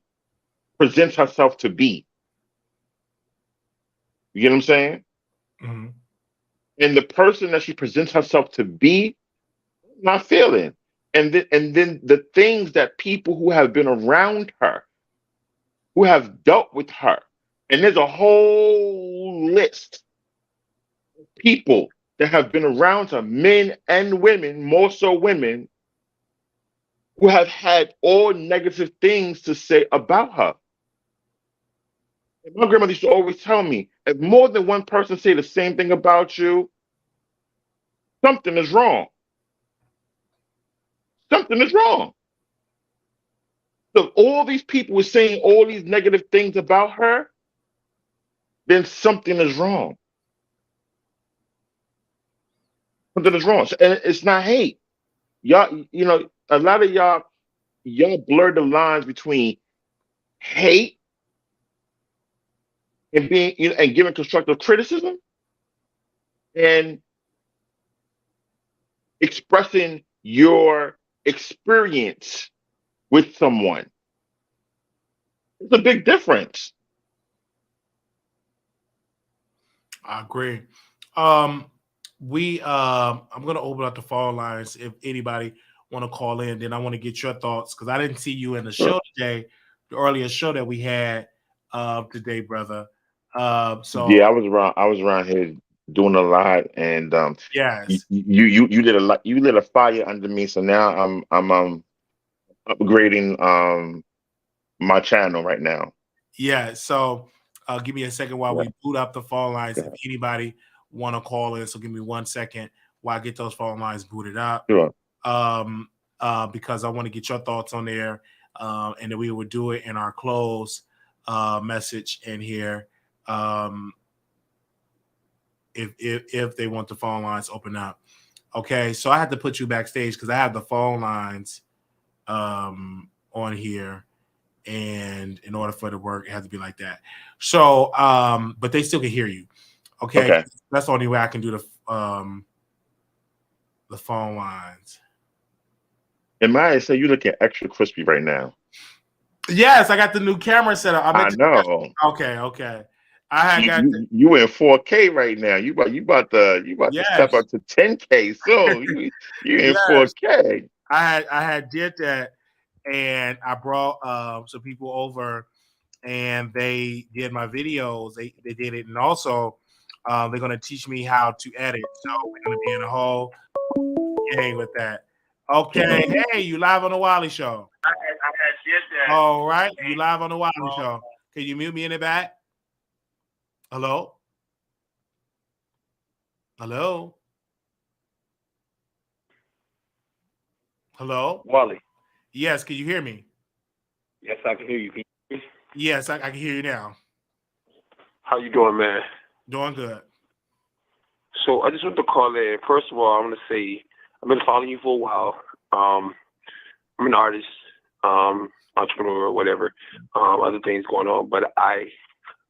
B: presents herself to be. You get what I'm saying? And the person that she presents herself to be, I'm not feeling. And then the things that people who have been around her, who have dealt with her, and there's a whole list of people that have been around her, men and women, more so women, who have had all negative things to say about her. And my grandmother used to always tell me, if more than one person say the same thing about you, something is wrong. Something is wrong. So if all these people were saying all these negative things about her, then something is wrong. Something is wrong. And it's not hate. Y'all, a lot of y'all blur the lines between hate and being, and giving constructive criticism and expressing your experience with someone. It's a big difference.
A: I agree. I'm gonna open up the phone lines if anybody want to call in. Then I want to get your thoughts because I didn't see you in the show today, the earlier show that we had today, brother. So
B: Yeah, I was around here doing a lot, and you
A: yes,
B: you did a lot. You lit a fire under me, so now I'm upgrading my channel right now.
A: yeah. So give me a second while
B: Yeah,
A: we boot up the phone lines. If
B: yeah,
A: anybody want to call in, so give me 1 second while I get those phone lines booted up.
B: sure.
A: Um, because I want to get your thoughts on there, and then we would do it in our close message in here. Um, if they want the phone lines open up. Okay, so I had to put you backstage because I have the phone lines on here, and in order for it to work, it has to be like that. So, but they still can hear you. Okay,
B: Okay.
A: that's the only way I can do the phone lines.
B: And Maya say you looking extra crispy right now.
A: Yes, I got the new camera set up. I
B: I
A: meant to.
B: know.
A: Okay. I had
B: You
A: got
B: you you in 4K right now. You about to step
A: yes,
B: up to 10K soon. You in
A: yes.
B: 4K.
A: I had did that, and I brought some people over, and they did my videos. They did it, and also they're gonna teach me how to edit. So we're gonna be in a whole gang with that. Okay, hey, you live on the Wiley Show.
C: I had did that.
A: All right, you live on the Wiley Show. Can you mute me in the back? Hello, hello, hello.
C: Wally.
A: Yes, can you hear me?
C: Yes, I can hear you. Can you hear me?
A: Yes, I can hear you now.
C: How you doing, man?
A: Doing good.
D: So I just want to call in. First of all, I want to say I've been following you for a while. I'm an artist, entrepreneur, or whatever, other things going on. But I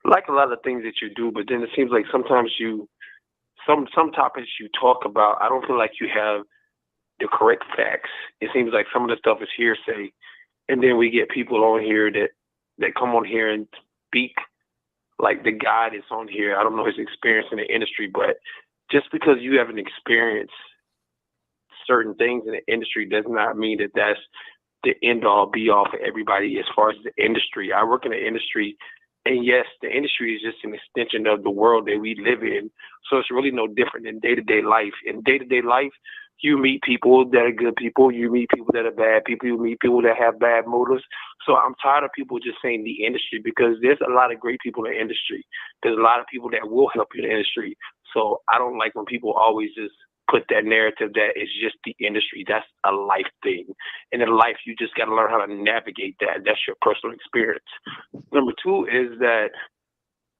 D: like a lot of things that you do. But then it seems like sometimes some topics you talk about, I don't feel like you have the correct facts. It seems like some of the stuff is hearsay, and then we get people on here that come on here and speak like the guy that's on here. I don't know his experience in the industry, but just because you haven't experienced certain things in the industry does not mean that that's the end all be all for everybody as far as the industry. I work in the industry, and yes, the industry is just an extension of the world that we live in. So it's really no different than day-to-day life. In day-to-day life, you meet people that are good people. You meet people that are bad people. You meet people that have bad motives. So I'm tired of people just saying the industry, because there's a lot of great people in the industry. There's a lot of people that will help you in the industry. So I don't like when people always just put that narrative that it's just the industry. That's a life thing. And in life, you just got to learn how to navigate that. That's your personal experience. Number two is that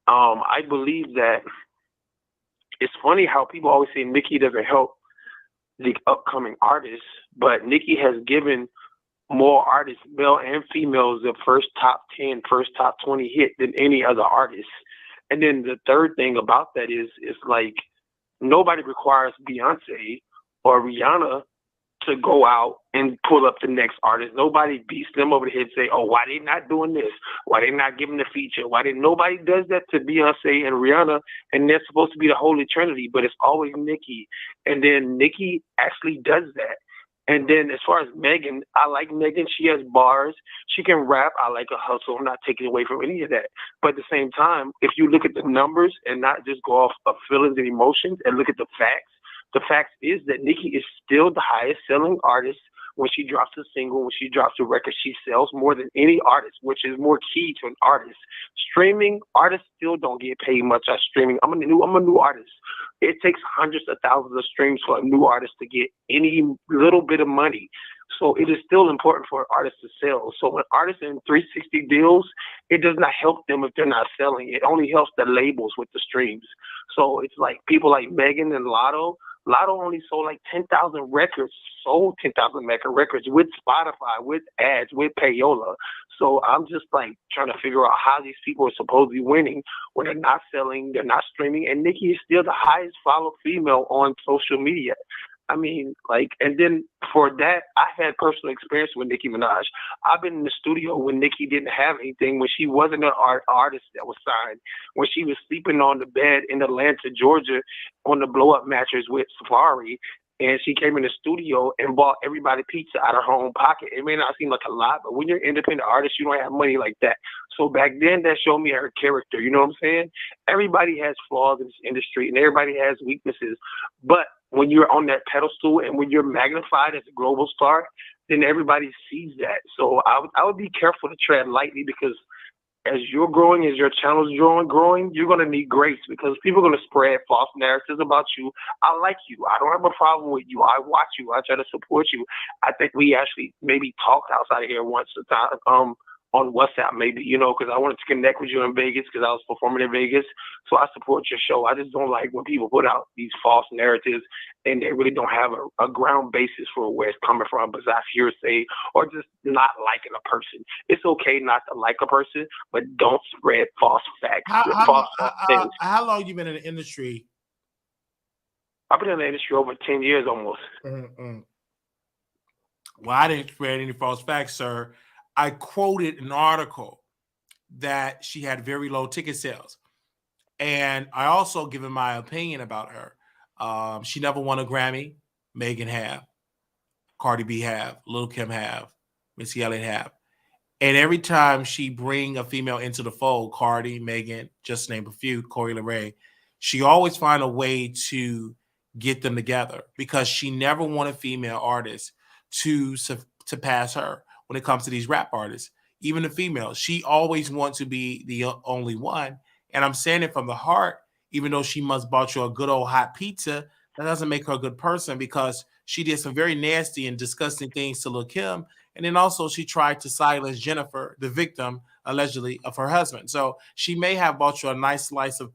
D: I believe that it's funny how people always say Nicki doesn't help the upcoming artists, but Nicki has given more artists, male and females, the first top 10, first top 20 hit than any other artist. And then the third thing about that is like nobody requires Beyonce or Rihanna to go out and pull up the next artist. Nobody beats them over the head and say, oh, why they not doing this? Why they not giving the feature? Nobody does that to Beyonce and Rihanna, and they're supposed to be the Holy Trinity, but it's always Nicki. And then Nicki actually does that. And then as far as Megan, I like Megan. She has bars. She can rap. I like her hustle. I'm not taking away from any of that. But at the same time, if you look at the numbers and not just go off of feelings and emotions and look at the fact is that Nicki is still the highest selling artist. When she drops a single, when she drops a record, she sells more than any artist, which is more key to an artist. Streaming, artists still don't get paid much on streaming. I'm a new artist. It takes hundreds of thousands of streams for a new artist to get any little bit of money. So it is still important for artists to sell. So when artists in 360 deals, it does not help them if they're not selling. It only helps the labels with the streams. So it's like people like Megan and Lotto. Lotto only sold like 10,000 records, records with Spotify, with ads, with payola. So I'm just like trying to figure out how these people are supposed to be winning when they're not selling, they're not streaming. And Nicki is still the highest followed female on social media. I mean, like, and then for that, I had personal experience with Nicki Minaj. I've been in the studio when Nicki didn't have anything, when she wasn't an artist that was signed, when she was sleeping on the bed in Atlanta, Georgia, on the blow-up mattress with Safari, and she came in the studio and bought everybody pizza out of her own pocket. It may not seem like a lot, but when you're an independent artist, you don't have money like that. So back then, that showed me her character. You know what I'm saying? Everybody has flaws in this industry, and everybody has weaknesses. But when you're on that pedestal and when you're magnified as a global star, then everybody sees that. So I would be careful to tread lightly, because as you're growing, as your channel's growing, you're going to need grace, because people are going to spread false narratives about you. I like you. I don't have a problem with you. I watch you. I try to support you. I think we actually maybe talked outside of here once a time, on WhatsApp, maybe, because I wanted to connect with you in Vegas, because I was performing in Vegas. So I support your show. I just don't like when people put out these false narratives and they really don't have a ground basis for where it's coming from, besides hearsay or just not liking a person. It's okay not to like a person, but don't spread false facts.
A: How long you been in the industry?
D: I've been in the industry over 10 years almost.
A: Mm-mm. Well, I didn't spread any false facts, sir. I quoted an article that she had very low ticket sales. And I also given my opinion about her. She never won a Grammy. Megan have. Cardi B have. Lil Kim have. Missy Elliott have. And every time she bring a female into the fold, Cardi, Megan, just name a few, Corey LeRae, she always find a way to get them together, because she never want a female artist to pass her. When it comes to these rap artists, even the females, she always wants to be the only one. And I'm saying it from the heart, even though she must bought you a good old hot pizza, that doesn't make her a good person, because she did some very nasty and disgusting things to Lil Kim. And then also she tried to silence Jennifer, the victim, allegedly, of her husband. So she may have bought you a nice slice of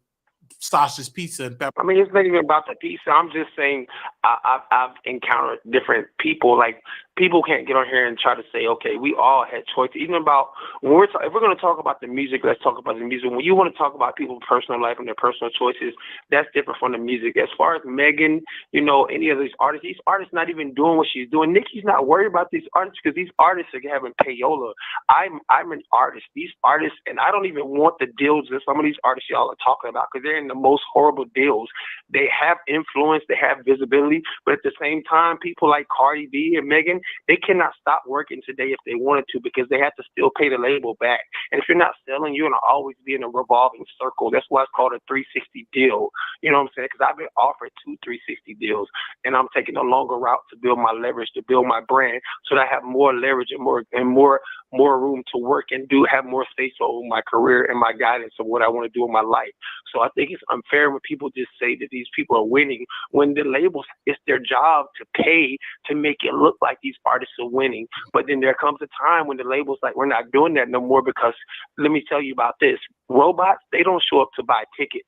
A: Sasha's Pizza and Pepper.
D: I mean, it's not even about the pizza. I'm just saying I've encountered different people. Like, people can't get on here and try to say, okay, we all had choices. Even about when if we're going to talk about the music, let's talk about the music. When you want to talk about people's personal life and their personal choices, that's different from the music. As far as Megan, any of these artists not even doing what she's doing. Nicki's not worried about these artists because these artists are having payola. I'm an artist. These artists, and I don't even want the deals that some of these artists y'all are talking about because they're in the most horrible deals. They have influence, they have visibility, but at the same time, people like Cardi B and Megan, they cannot stop working today if they wanted to because they have to still pay the label back. And if you're not selling, you're going to always be in a revolving circle. That's why it's called a 360 deal. You know what I'm saying? Because I've been offered 2 360 deals, and I'm taking a longer route to build my leverage, to build my brand, so that I have more leverage and more room to work and have more say-so in my career and my guidance of what I want to do in my life. So I think it's unfair when people just say that these people are winning when the labels, it's their job to pay to make it look like these artists are winning. But then there comes a time when the labels like, we're not doing that no more because let me tell you about this. Robots, they don't show up to buy tickets.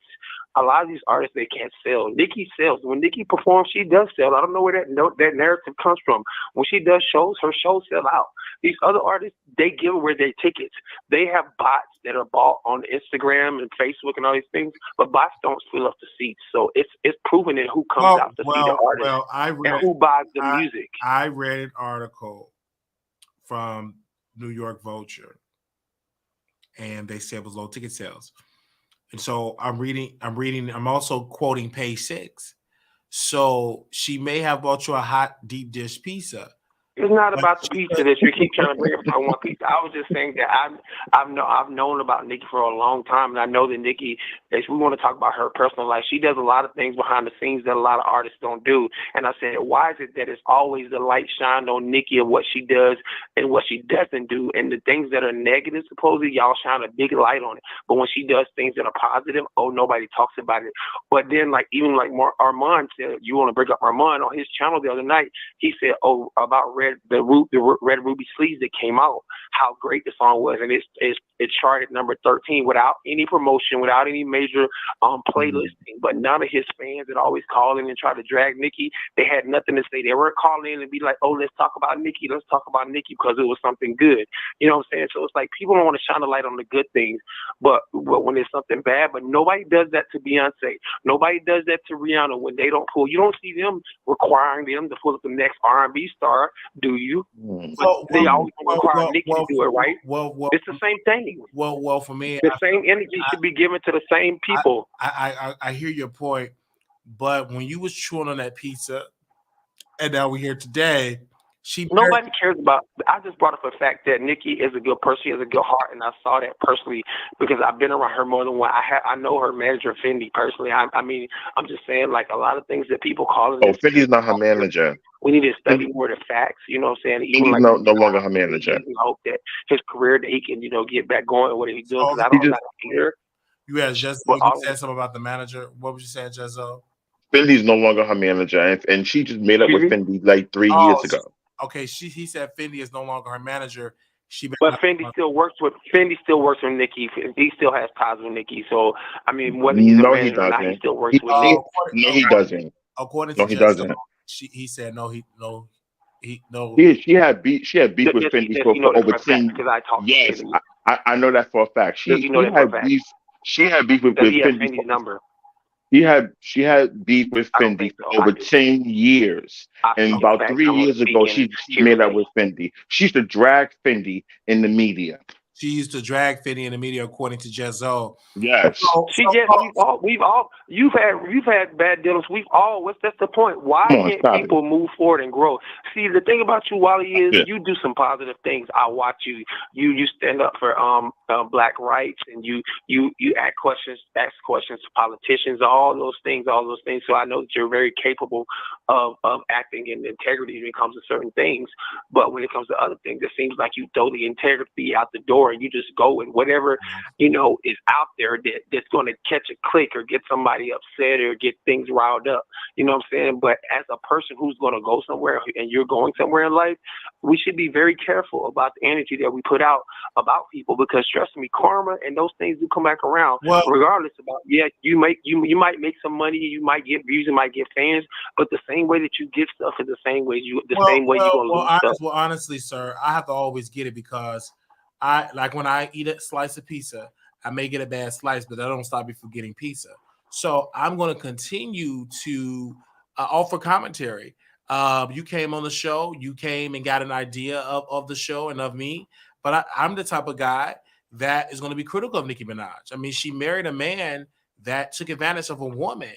D: A lot of these artists, they can't sell. Nicki sells. When Nicki performs, she does sell. I don't know where that narrative comes from. When she does shows, her shows sell out. These other artists, they give away their tickets. They have bots that are bought on Instagram and Facebook and all these things, but bots don't fill up the seats. So it's proven in who comes out to see the artist and who buys the music.
A: I read an article from New York Vulture, and they said it was low ticket sales. And so I'm also quoting page 6. So she may have bought you a hot deep dish pizza.
D: It's not about the pizza that you keep trying to bring up on one pizza. I was just saying that I've known about Nicki for a long time, and I know that Nicki, if we want to talk about her personal life, she does a lot of things behind the scenes that a lot of artists don't do. And I said, why is it that it's always the light shined on Nicki of what she does and what she doesn't do, and the things that are negative, supposedly y'all shine a big light on it. But when she does things that are positive, nobody talks about it. But then, even Armon said, you want to bring up Armon on his channel the other night, he said, about the Red Ruby Sleeves that came out, how great the song was, and it charted number 13 without any promotion, without any major playlisting. But none of his fans that always call in and try to drag Nicki, they had nothing to say. They were calling in and be like, let's talk about Nicki, because it was something good. You know what I'm saying? So it's like people don't want to shine a light on the good things, but when there's something bad, but nobody does that to Beyonce. Nobody does that to Rihanna when they don't pull. You don't see them requiring them to pull up the next R&B star, do you? They always require Nicki to do it, right? It's the same thing.
A: Well, for me,
D: the same energy should be given to the same people.
A: I hear your point, but when you was chewing on that pizza, and now we're here today,
D: nobody cares about. I just brought up the fact that Nicki is a good person. She has a good heart, and I saw that personally because I've been around her more than one. I know her manager, Fendi, personally. I mean, I'm just saying, like, a lot of things that people call it.
B: Fendi's not her manager.
D: We need to study more the facts. You know what I'm saying?
B: Even Fendi's no longer her manager.
D: I hope that his career, that he can, get back going with what he's doing. Because I'm not here.
A: You had just you said something about the manager. What was you saying, Jezzo?
B: Fendi's no longer her manager, and she just made up with Fendi like 3 years ago.
A: Okay, he said Fendi is no longer her manager.
D: But Fendi still works with Nicki. He still has ties with Nicki. So I mean, whether he's a manager or not, he still works with Nicki.
B: No, he doesn't.
A: According to
B: he doesn't.
A: He said no.
B: She had beef with Fendi for over 10 years. Yes, I know that for a fact. She had beef. She had beef with Fendi.
D: Number.
B: She had beef with Fendi for over 10 years. And about 3 years ago, she made up with Fendi. She used to drag Fendi in the media.
A: She used to drag Fendi in the media, according to Jezzo.
B: Yes.
D: You've had bad dealings. That's the point. Why can't people move forward and grow? See, the thing about you, Wally, is you do some positive things. I watch you. You stand up for black rights, and you ask questions to politicians, all those things. So I know that you're very capable of acting in integrity when it comes to certain things. But when it comes to other things, it seems like you throw the integrity out the door store and you just go and whatever, is out there that's going to catch a click or get somebody upset or get things riled up. You know what I'm saying? But as a person who's going to go somewhere and you're going somewhere in life, we should be very careful about the energy that we put out about people, because trust me, karma and those things do come back around.
A: Well,
D: regardless about, you might make some money, you might get views, you might get fans, but the same way that you get stuff is the same way you're gonna lose stuff.
A: Well, honestly, sir, I have to always get it because I like when I eat a slice of pizza, I may get a bad slice, but that don't stop me from getting pizza. So I'm going to continue to offer commentary. You came on the show, you came and got an idea of the show and of me, but I'm the type of guy that is going to be critical of Nicki Minaj. I mean, she married a man that took advantage of a woman.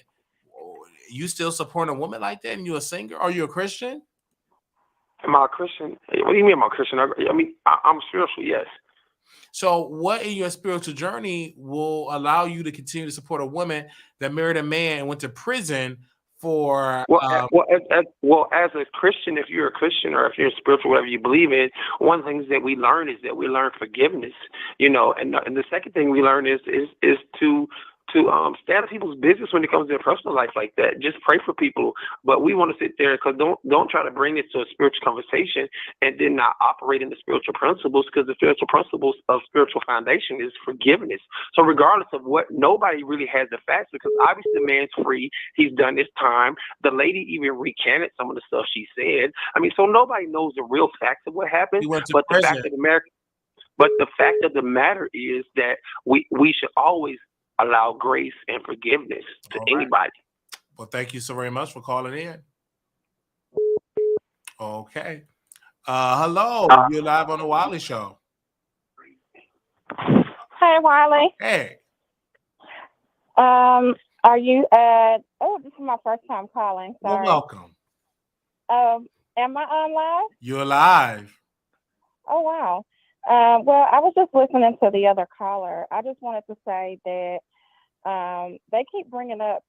A: You still support a woman like that, and you're a singer? Are you a Christian?
D: Am I a Christian? What do you mean am I a Christian? I mean, I'm spiritual, yes.
A: So what in your spiritual journey will allow you to continue to support a woman that married a man and went to prison for...
D: As a Christian, if you're a Christian or if you're spiritual, whatever you believe in, one of the things that we learn is that we learn forgiveness, and the second thing we learn is to stay out of people's business when it comes to their personal life like that. Just pray for people. But we want to sit there, because don't try to bring this to a spiritual conversation and then not operate in the spiritual principles, because the spiritual principles of spiritual foundation is forgiveness. So regardless of what, nobody really has the facts, because obviously the man's free. He's done his time. The lady even recanted some of the stuff she said. I mean, so nobody knows the real facts of what happened. But the fact of the matter is that we should always allow grace and forgiveness to anybody.
A: Well, thank you so very much for calling in. Okay. Hello. You're live on the Wiley Show.
E: Hey, Wiley.
A: Hey.
E: Are you at... Oh, this is my first time calling. Sorry.
A: Well, welcome.
E: Am I on live?
A: You're live.
E: Oh, wow. Well, I was just listening to the other caller. I just wanted to say that they keep bringing up,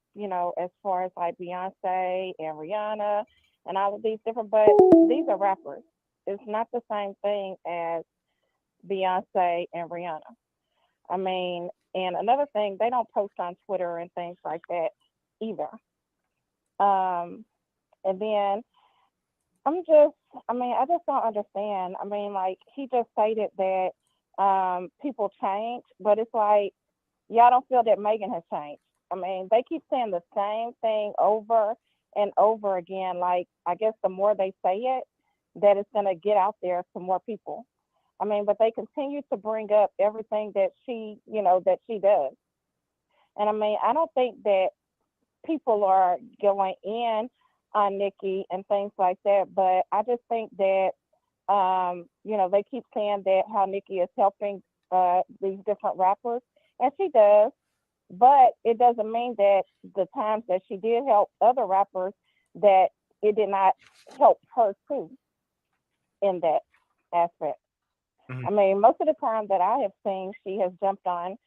E: as far as like Beyonce and Rihanna and all of these different, but these are rappers. It's not the same thing as Beyonce and Rihanna. I mean, and another thing, they don't post on Twitter and things like that either. And then I just don't understand. I mean, like, he just stated that people change, but it's like, y'all don't feel that Megan has changed. I mean, they keep saying the same thing over and over again. Like, I guess the more they say it, that it's going to get out there to more people. I mean, but they continue to bring up everything that she does. And I mean, I don't think that people are going in on Nicki and things like that, but I just think that, they keep saying that how Nicki is helping these different rappers, and she does, but it doesn't mean that the times that she did help other rappers, that it did not help her too in that aspect. Mm-hmm. I mean, most of the time that I have seen, she has jumped on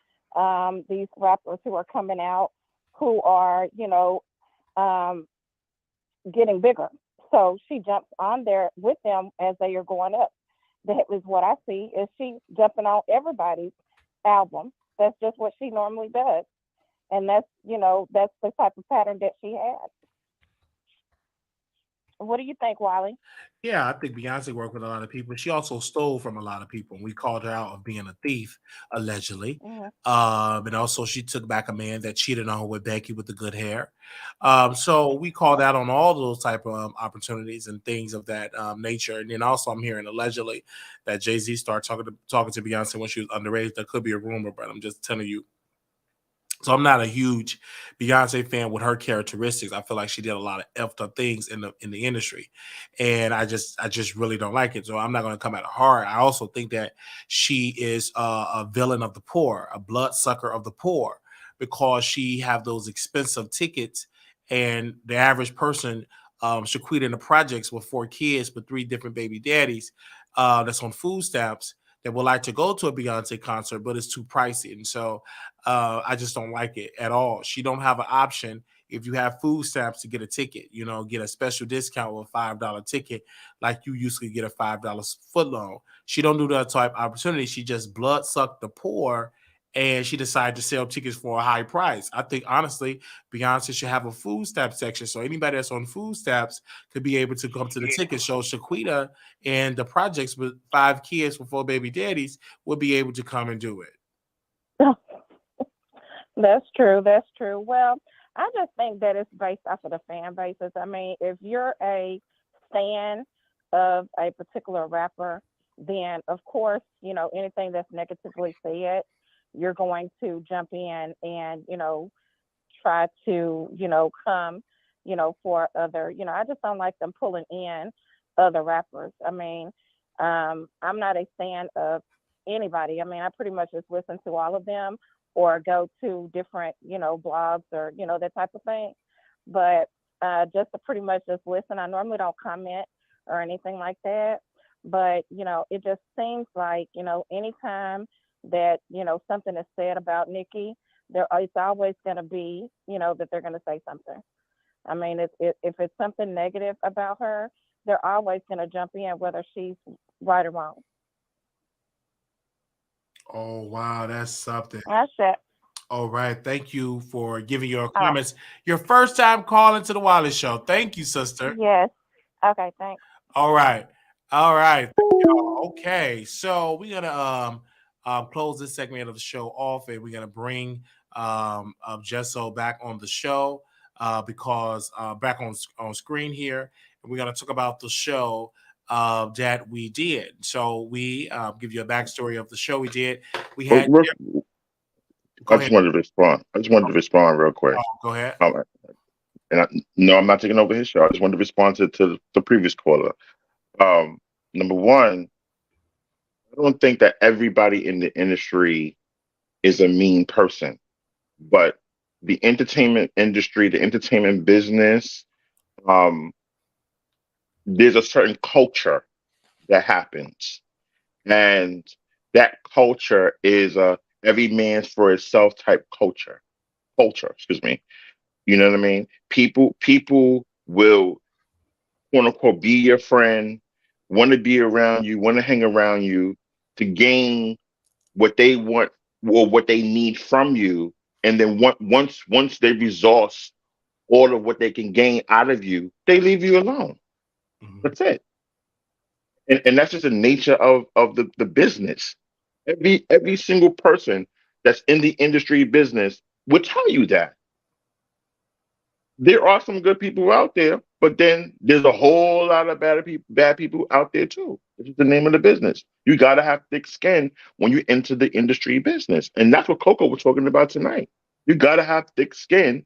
E: these rappers who are coming out, who are, getting bigger. So she jumps on there with them as they are going up. That is what I see, is she jumping on everybody's album. That's just what she normally does. And that's the type of pattern that she had. What do you think, Wiley?
A: Yeah, I think Beyonce worked with a lot of people. She also stole from a lot of people. We called her out of being a thief, allegedly. Mm-hmm. And also she took back a man that cheated on her with Becky with the good hair. So we called out on all those type of opportunities and things of that nature. And then also I'm hearing allegedly that Jay-Z started talking to Beyonce when she was underage. That could be a rumor, but I'm just telling you. So I'm not a huge Beyonce fan with her characteristics. I feel like she did a lot of effed up things in the industry, and I just really don't like it. So I'm not going to come at her hard. I also think that she is a villain of the poor, a bloodsucker of the poor, because she have those expensive tickets, and the average person should quit in the projects with 4 kids with 3 different baby daddies that's on food stamps, that would like to go to a Beyonce concert, but it's too pricey. And so I just don't like it at all. She don't have an option if you have food stamps to get a ticket, get a special discount with a $5 ticket, like you usually get a $5 foot long. She don't do that type of opportunity. She just blood suck the poor, and she decided to sell tickets for a high price. I think honestly, Beyonce should have a food stamp section, so anybody that's on food stamps could be able to come to the ticket show. Shaquita and the projects with 5 kids with 4 baby daddies will be able to come and do it.
E: That's true. That's true. Well, I just think that it's based off of the fan bases. I mean, if you're a fan of a particular rapper, then of course, anything that's negatively said, you're going to jump in and, try to, come, for other, I just don't like them pulling in other rappers. I mean, I'm not a fan of anybody. I mean, I pretty much just listen to all of them or go to different, blogs or, that type of thing. But just to pretty much just listen, I normally don't comment or anything like that. But, it just seems like, anytime that, something is said about Nicki, it's always going to be, that they're going to say something. I mean, if it's something negative about her, they're always going to jump in, whether she's right or wrong.
A: Oh, wow. That's something.
E: That's it.
A: All right. Thank you for giving your comments. Your first time calling to the Wiley Show. Thank you, sister.
E: Yes. Okay, thanks.
A: All right. Thank you. Okay. So we're going to close this segment of the show off, and we're going to bring Jesso back on the show because back on screen here. And we're going to talk about the show that we did. So we give you a backstory of the show we did. We had.
B: I just wanted to respond real quick.
A: Go ahead.
B: No, I'm not taking over his show. I just wanted to respond to the previous caller. Number one, I don't think that everybody in the industry is a mean person, but the entertainment industry, the entertainment business, there's a certain culture that happens, and that culture is a every man's for himself type culture. Excuse me. You know what I mean? People will quote unquote be your friend, want to be around you, want to hang around you to gain what they want or what they need from you. And then once they exhaust all of what they can gain out of you, they leave you alone.
A: Mm-hmm.
B: That's it. And that's just the nature of the business. Every single person that's in the industry business will tell you that. There are some good people out there, but then there's a whole lot of bad people out there too. This is the name of the business. You gotta have thick skin when you enter the industry business. And that's what Coco was talking about tonight. You gotta have thick skin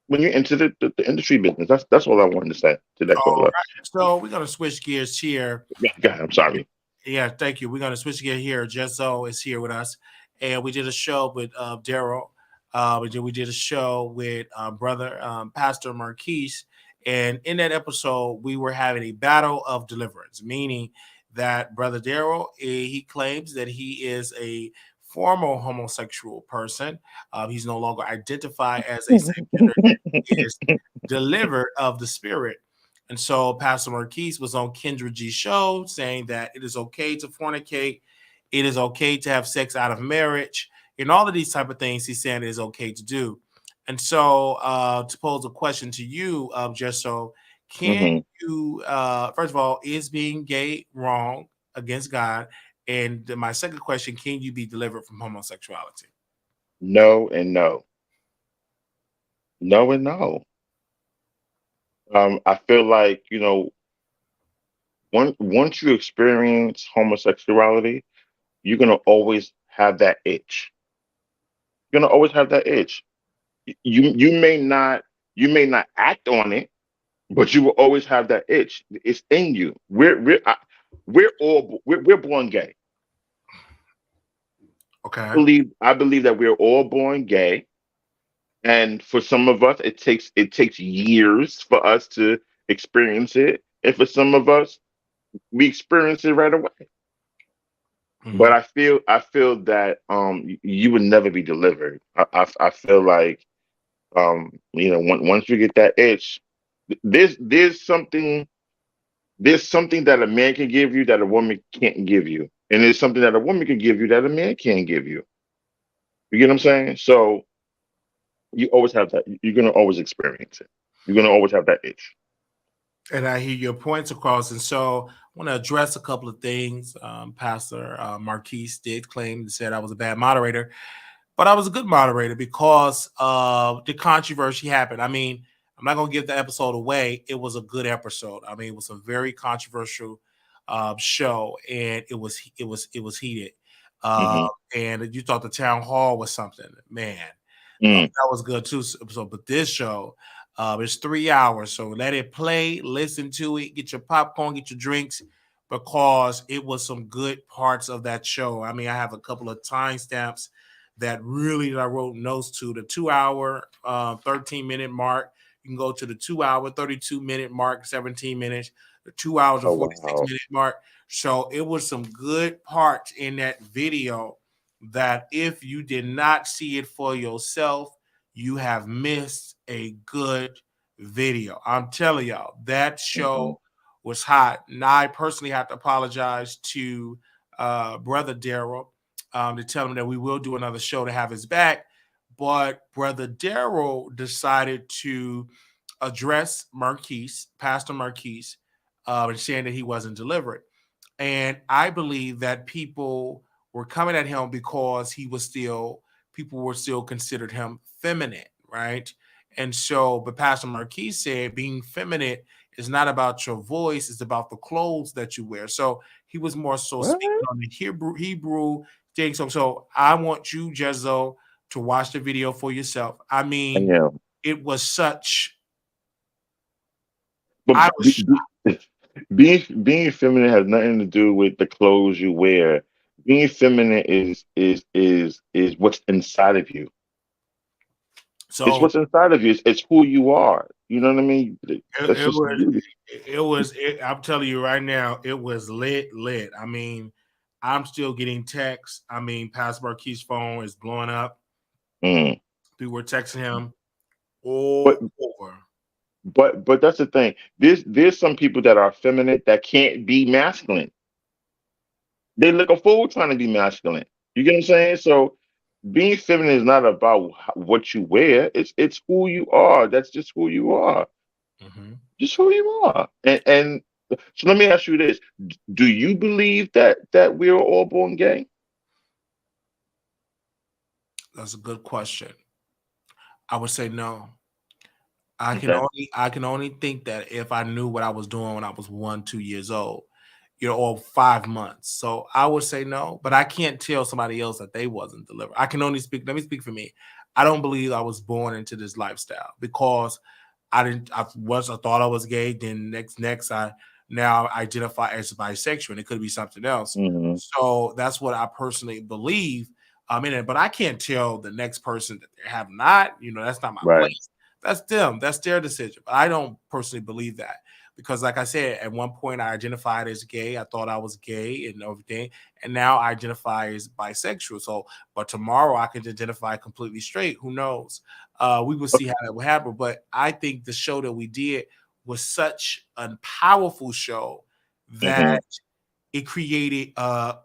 B: when you enter the industry business. That's all I wanted to say to that caller.
A: Right. So we're gonna switch gears here.
B: Yeah, go ahead. I'm sorry.
A: Yeah, thank you. We're gonna switch gears here. Jesso is here with us, and we did a show with Daryl. We did a show with brother Pastor Marquise, and in that episode, we were having a battle of deliverance, meaning that brother Daryl he claims that he is a former homosexual person. He's no longer identified as a same gender. He is delivered of the spirit. And so Pastor Marquise was on Kendra G's show saying that it is okay to fornicate, it is okay to have sex out of marriage, and all of these type of things he's saying it is okay to do. And so to pose a question to you, Jesso, can you, first of all, is being gay wrong against God? And my second question, can you be delivered from homosexuality?
B: No and no. No and no. I feel like, once you experience homosexuality, you're gonna always have that itch. You're gonna always have that itch. You may not act on it, but you will always have that itch. It's in you. We're born gay.
A: Okay.
B: I believe that we're all born gay. And for some of us, it takes years for us to experience it. And for some of us, we experience it right away.
A: Mm-hmm.
B: But I feel that you would never be delivered. I feel like Once you get that itch, there's something that a man can give you that a woman can't give you, and there's something that a woman can give you that a man can't give you. You get what I'm saying? So you always have that. You're gonna always experience it. You're gonna always have that itch.
A: And I hear your points across. And so I want to address a couple of things. Pastor Marquise did claim and said I was a bad moderator, but I was a good moderator because the controversy happened. I mean, I'm not going to give the episode away. It was a good episode. I mean, it was a very controversial show, and it was heated.
B: Mm-hmm.
A: And you thought the town hall was something, man. That was good too. So, but this show, it's 3 hours, so let it play, listen to it, get your popcorn, get your drinks, because it was some good parts of that show. I mean, I have a couple of timestamps that I wrote notes to. The 2 hour, 13-minute mark. You can go to the 2 hour, 32-minute mark, 17 minutes, the 2 hours and 46-minute mark. So it was some good parts in that video that if you did not see it for yourself, you have missed a good video. I'm telling y'all, that show was hot. Now, I personally have to apologize to Brother Daryl to tell him that we will do another show to have his back. But Brother Daryl decided to address Pastor Marquise, and saying that he wasn't deliberate. And I believe that people were coming at him because people were still considered him feminine, right? And so, but Pastor Marquis said being feminine is not about your voice, it's about the clothes that you wear. So he was more so speaking on the Hebrew thing. So I want you, Jezzo, to watch the video for yourself. I mean, it was such.
B: But being feminine has nothing to do with the clothes you wear. Being feminine is what's inside of you. So it's what's inside of you. It's who you are. You know what I mean?
A: I'm telling you right now, it was lit. I mean, I'm still getting texts. I mean, Pastor Marquis' phone is blowing up. People were texting him all over.
B: But that's the thing. There's some people that are feminine that can't be masculine. They look a fool trying to be masculine. You get what I'm saying? So being feminine is not about what you wear. It's who you are. That's just who you are. Just who you are. And so let me ask you this: do you believe that we are all born gay?
A: That's a good question. I would say no. I can only think that if I knew what I was doing when I was 1-2 years old, or 5 months. So I would say no, but I can't tell somebody else that they wasn't delivered. I can only speak. Let me speak for me. I don't believe I was born into this lifestyle because I thought I was gay. Then next I now identify as bisexual, and it could be something else. So that's what I personally believe. In it, but I can't tell the next person that they have not. That's not my place. That's them. That's their decision. But I don't personally believe that because, like I said, at one point I identified as gay. I thought I was gay and everything, and now I identify as bisexual. So, but tomorrow I can identify completely straight. Who knows? We will see how that will happen. But I think the show that we did was such a powerful show that it created a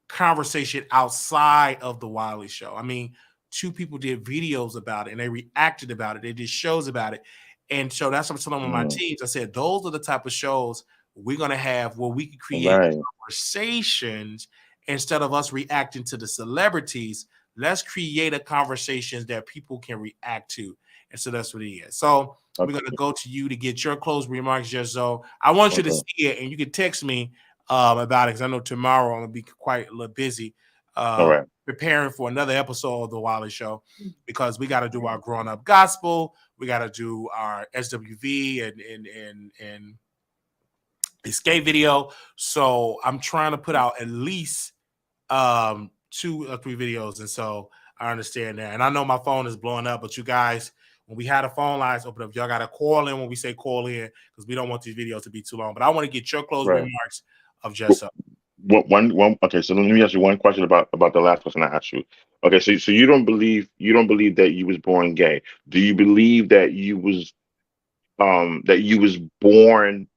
A: conversation outside of the Wiley Show. I mean, 2 people did videos about it and they reacted about it. They did shows about it. And so that's what I'm telling my teams. I said, those are the type of shows we're going to have where we can create conversations instead of us reacting to the celebrities. Let's create a conversation that people can react to. And so that's what it is. So we're going to go to you to get your closing remarks, Jezzo. I want you to see it, and you can text me about it because I know tomorrow I'm going to be quite a little busy preparing for another episode of the Wiley Show because we got to do our grown up gospel. We got to do our SWV and escape video. So I'm trying to put out at least 2 or 3 videos. And so I understand that. And I know my phone is blowing up, but you guys, when we had the phone lines open up, y'all got to call in when we say call in because we don't want these videos to be too long. But I want to get your closing remarks of Jessa.
B: one. Okay, so let me ask you one question about the last question I asked you. Okay, so you don't believe that you was born gay. Do you believe that you was born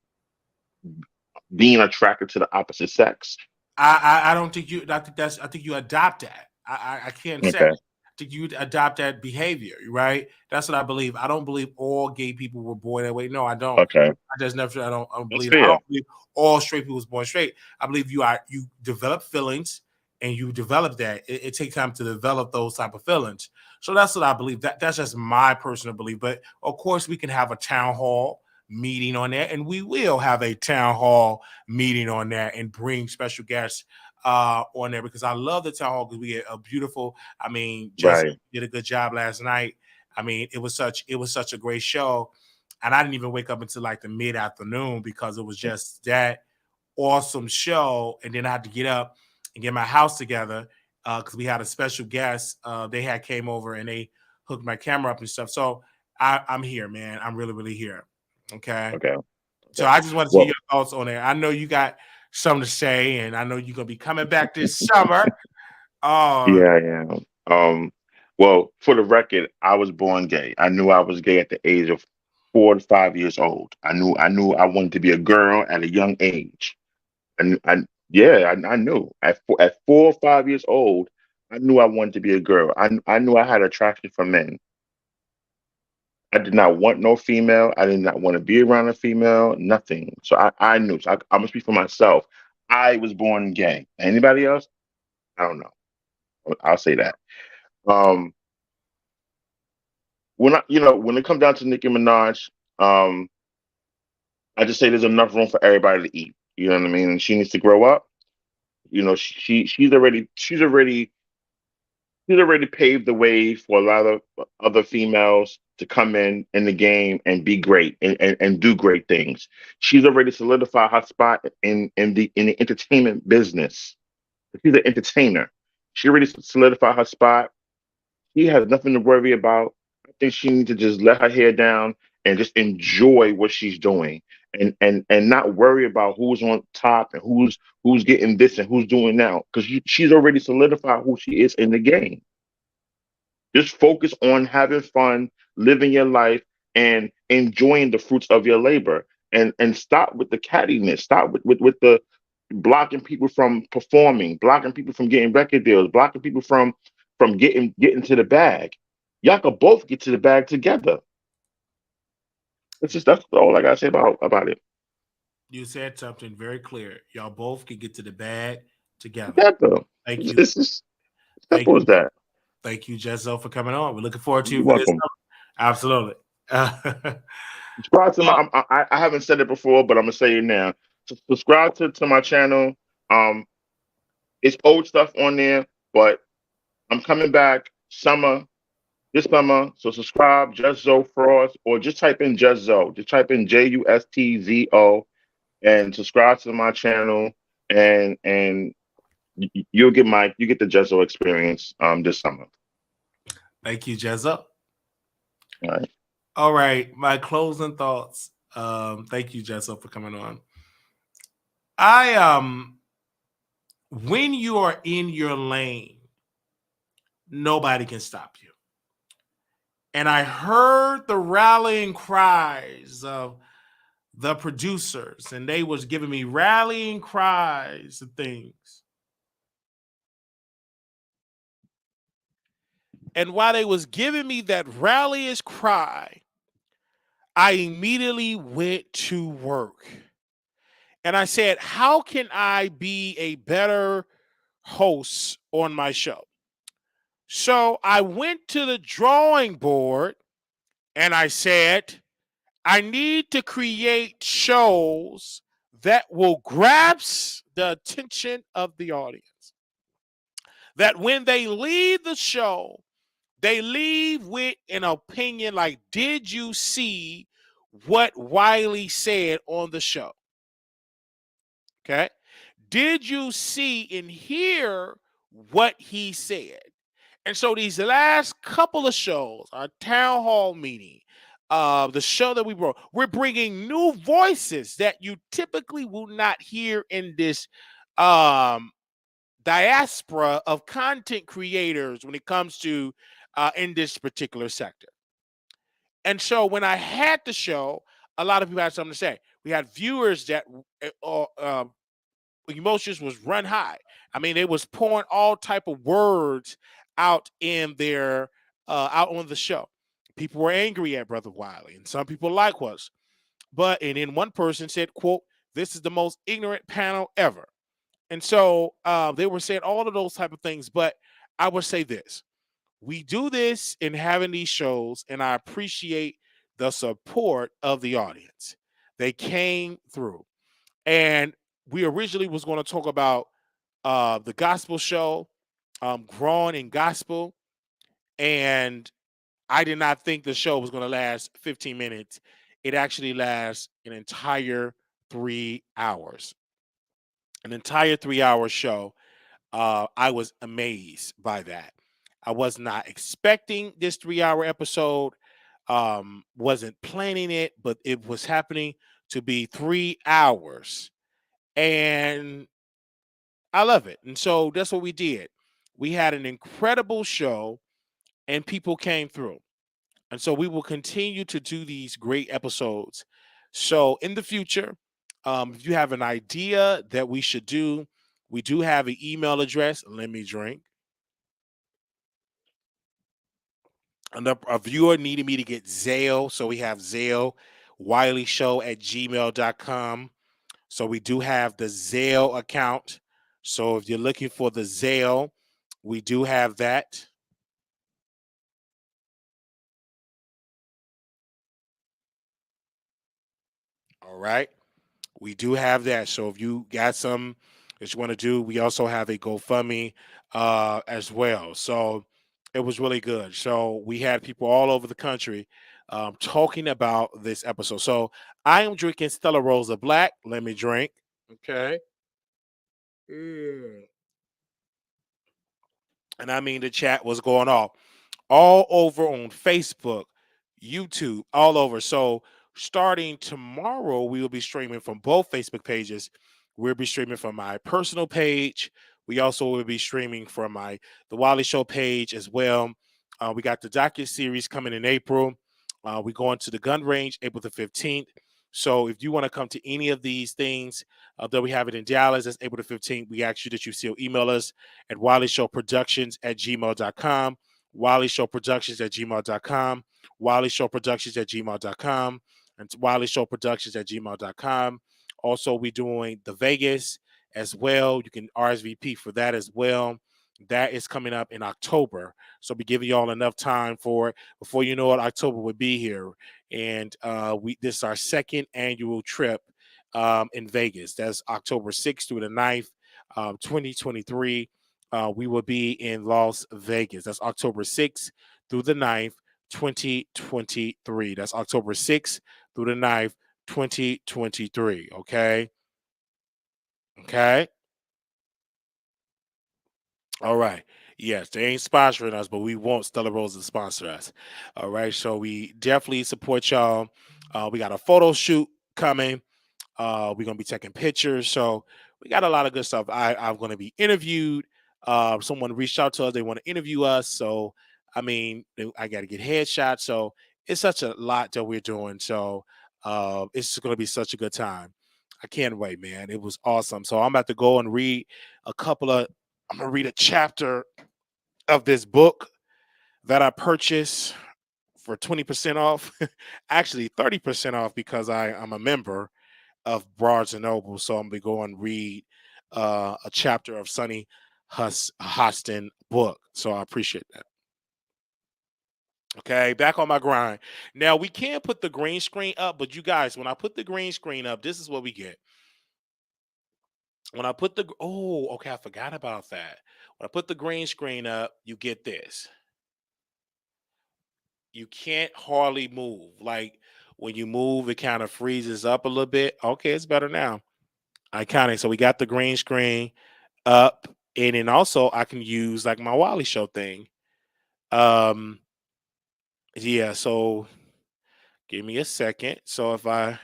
B: being attracted to the opposite sex?
A: I don't think you. I think you adopt that. I can't say.
B: Okay,
A: I think you adopt that behavior, right? That's what I believe. I don't believe all gay people were born that way. No, I don't.
B: okay,
A: I just never. I don't
B: that's
A: believe. I
B: fair.
A: don't believe all straight people was born straight. I believe you develop feelings and you develop that. It takes time to develop those type of feelings. So that's what I believe. That's just my personal belief. But of course, we can have a town hall meeting on that, and we will have a town hall meeting on that and bring special guests on there because I love the town hall because we get a beautiful. I mean, just
B: Right,
A: did a good job last night. I mean, it was such a great show, and I didn't even wake up until like the mid afternoon because it was just that awesome show. And then I had to get up and get my house together because we had a special guest. They had came over and they hooked my camera up and stuff. So I'm here, man. I'm really, really here. Okay.
B: okay,
A: So
B: okay.
A: I just want to hear
B: Well,
A: your thoughts on it. I know you got something to say, and I know you're gonna be coming back this summer. Uh,
B: yeah, yeah. Well, for the record, I was born gay. I knew I was gay at the age of 4 to 5 years old. I knew I wanted to be a girl at a young age. And yeah, I knew at 4 or 5 years old, I knew I wanted to be a girl. I knew I had attraction for men. I did not want no female. I did not want to be around a female. Nothing. So I knew. So I must speak for myself. I was born gay. Anybody else? I don't know. I'll say that. Um, when it comes down to Nicki Minaj, um, I just say there's enough room for everybody to eat. You know what I mean? And she needs to grow up. She's already paved the way for a lot of other females to come in the game and be great and do great things. She's already solidified her spot in the entertainment business. She's an entertainer. She already solidified her spot. She has nothing to worry about. I think she needs to just let her hair down and just enjoy what she's doing and not worry about who's on top and who's getting this and who's doing that because she's already solidified who she is in the game. Just focus on having fun, living your life, and enjoying the fruits of your labor. And stop with the cattiness. Stop with the blocking people from performing, blocking people from getting record deals, blocking people from getting to the bag. Y'all could both get to the bag together. That's all I gotta say about it.
A: you said something very clear. Y'all both can get to the bag together.
B: Together.
A: Thank you,
B: It's as
A: thank
B: simple as that.
A: thank you, Jezzo, for coming on. We're looking forward to you
B: You're
A: for this
B: welcome.
A: summer. Absolutely.
B: Subscribe to my. I haven't said it before, but I'm gonna say it now. Subscribe to my channel. Um, it's old stuff on there, but I'm coming back this summer. So subscribe, Just Zo Frost, or just type in Just Zo. Just type in JUSTZO and subscribe to my channel, and you get the Just Zo experience this summer.
A: Thank you, Jezzo.
B: All right.
A: All right, my closing thoughts. Thank you, Jezzo, for coming on. I when you are in your lane, nobody can stop you. And I heard the rallying cries of the producers, and they was giving me rallying cries and things. And while they was giving me that rallying cry, I immediately went to work. And I said, how can I be a better host on my show? So I went to the drawing board and I said, I need to create shows that will grasp the attention of the audience. That when they leave the show, they leave with an opinion like, did you see what Wiley said on the show? Okay. Did you see and hear what he said? And so these last couple of shows, our town hall meeting, the show that we brought, we're bringing new voices that you typically will not hear in this diaspora of content creators when it comes to in this particular sector. And so when I had the show, a lot of people had something to say. We had viewers that emotions was run high. I mean, they was pouring all type of words out in their out on the show. People were angry at Brother Wiley, and some people like us. And then one person said, "quote This is the most ignorant panel ever." And so they were saying all of those type of things. But I would say this: we do this in having these shows, and I appreciate the support of the audience. They came through, and we originally was going to talk about the gospel show, growing in gospel, and I did not think the show was going to last 15 minutes. It actually lasts an entire 3 hours. An entire 3 hour show. I was amazed by that. I was not expecting this 3 hour episode. Wasn't planning it, but it was happening to be 3 hours. And I love it. And so that's what we did. We had an incredible show and people came through. And so we will continue to do these great episodes. So in the future, if you have an idea that we should do, we do have an email address. Let me drink. A viewer needed me to get Zale. So we have Zale, Wiley Show at gmail.com. So we do have the Zale account. So if you're looking for the Zale, we do have that. All right. We do have that. So if you got some that you want to do, we also have a GoFundMe as well. So it was really good. So we had people all over the country talking about this episode. So I am drinking Stella Rosa Black. Let me drink. Okay. And I mean, the chat was going off all over on Facebook, YouTube, all over. So starting tomorrow, we will be streaming from both Facebook pages. We'll be streaming from my personal page. We also will be streaming from the Wiley Show page as well. We got the docu series coming in April. We go into the gun range April the 15th. So if you want to come to any of these things that we have it in Dallas, that's April the 15th. We ask you that you still email us at WileyShowProductions@gmail.com. WileyShowProductions@gmail.com. WileyShowProductions@gmail.com. And WileyShowProductions@gmail.com. Also, we're doing the Vegas as well. You can RSVP for that as well. That is coming up in October. So we'll be giving y'all enough time for it. Before you know it, October will be here. And this is our second annual trip in Vegas. That's October 6th through the 9th, 2023. We will be in Las Vegas. That's October 6th through the 9th, 2023. That's October 6th through the 9th, 2023. Okay. Okay. All right. Yes, they ain't sponsoring us, but we want Stella Rosa to sponsor us. All right. So we definitely support y'all. We got a photo shoot coming. We're gonna be taking pictures. So we got a lot of good stuff. I'm gonna be interviewed. Someone reached out to us, they want to interview us. So I mean, I gotta get headshots. So it's such a lot that we're doing. So it's gonna be such a good time. I can't wait, man. It was awesome. So I'm about to go and read I'm gonna read a chapter of this book that I purchased for 20% off. Actually 30% off because I'm a member of Barnes and Noble. So I'm gonna go and read a chapter of Sonny Hostin book. So I appreciate that. Okay, back on my grind. Now we can't put the green screen up, but you guys, when I put the green screen up, this is what we get. When I put okay, I forgot about that. When I put the green screen up, you get this. You can't hardly move. Like when you move, it kind of freezes up a little bit. Okay, it's better now. Iconic. So we got the green screen up, and then also I can use like my Wiley Show thing. Yeah. So give me a second. So if I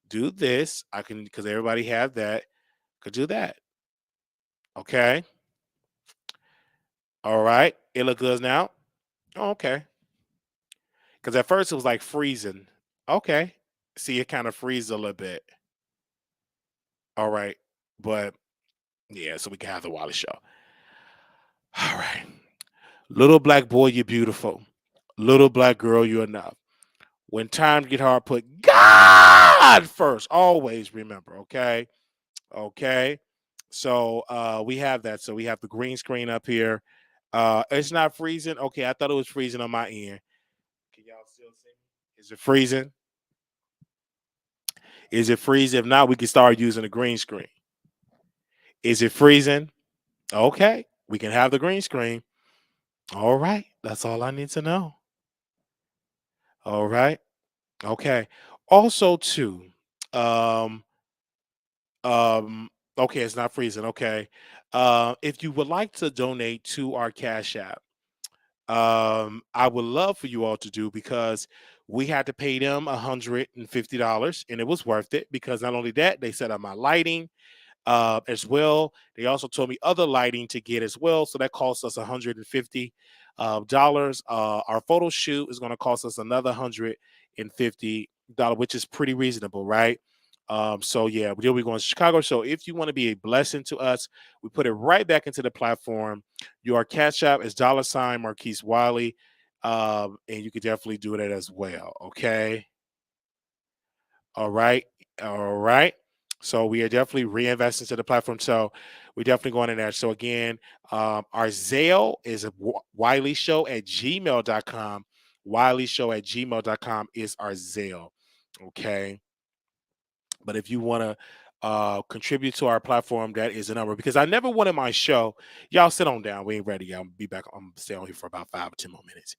A: do this, I can, because everybody have that, could do that. Okay. All right. It look good now. Oh, okay. Because at first it was like freezing. Okay. See, it kind of freezes a little bit. All right. But yeah, so we can have the Wiley Show. All right. Little black boy, you're beautiful. Little black girl, you're enough. When times get hard, put God first. Always remember, okay? Okay. So we have that. So we have the green screen up here. It's not freezing. Okay, I thought it was freezing on my end. Can y'all still see me? Is it freezing? Is it freezing? If not, we can start using the green screen. Is it freezing? Okay, we can have the green screen. All right, that's all I need to know. All right, okay. Also, too, um, okay, it's not freezing. Okay, if you would like to donate to our Cash App, I would love for you all to do because we had to pay them $150, and it was worth it because not only that, they set up my lighting. As well. They also told me other lighting to get as well, so that cost us $150. Our photo shoot is going to cost us another $150, which is pretty reasonable, right? So yeah, we're going to Chicago. So if you want to be a blessing to us, we put it right back into the platform. Your Cash App is $ Marquise Wiley, and you could definitely do that as well. Okay. All right. All right. So we are definitely reinvesting to the platform. So we're definitely going in there. So again, our Zale is a Wiley Show at gmail.com. Wiley Show at gmail.com is our Zale. Okay. But if you want to contribute to our platform, that is a number because I never wanted my show. Y'all sit on down. We ain't ready. I'll be back. I'm staying on here for about 5 or 10 more minutes.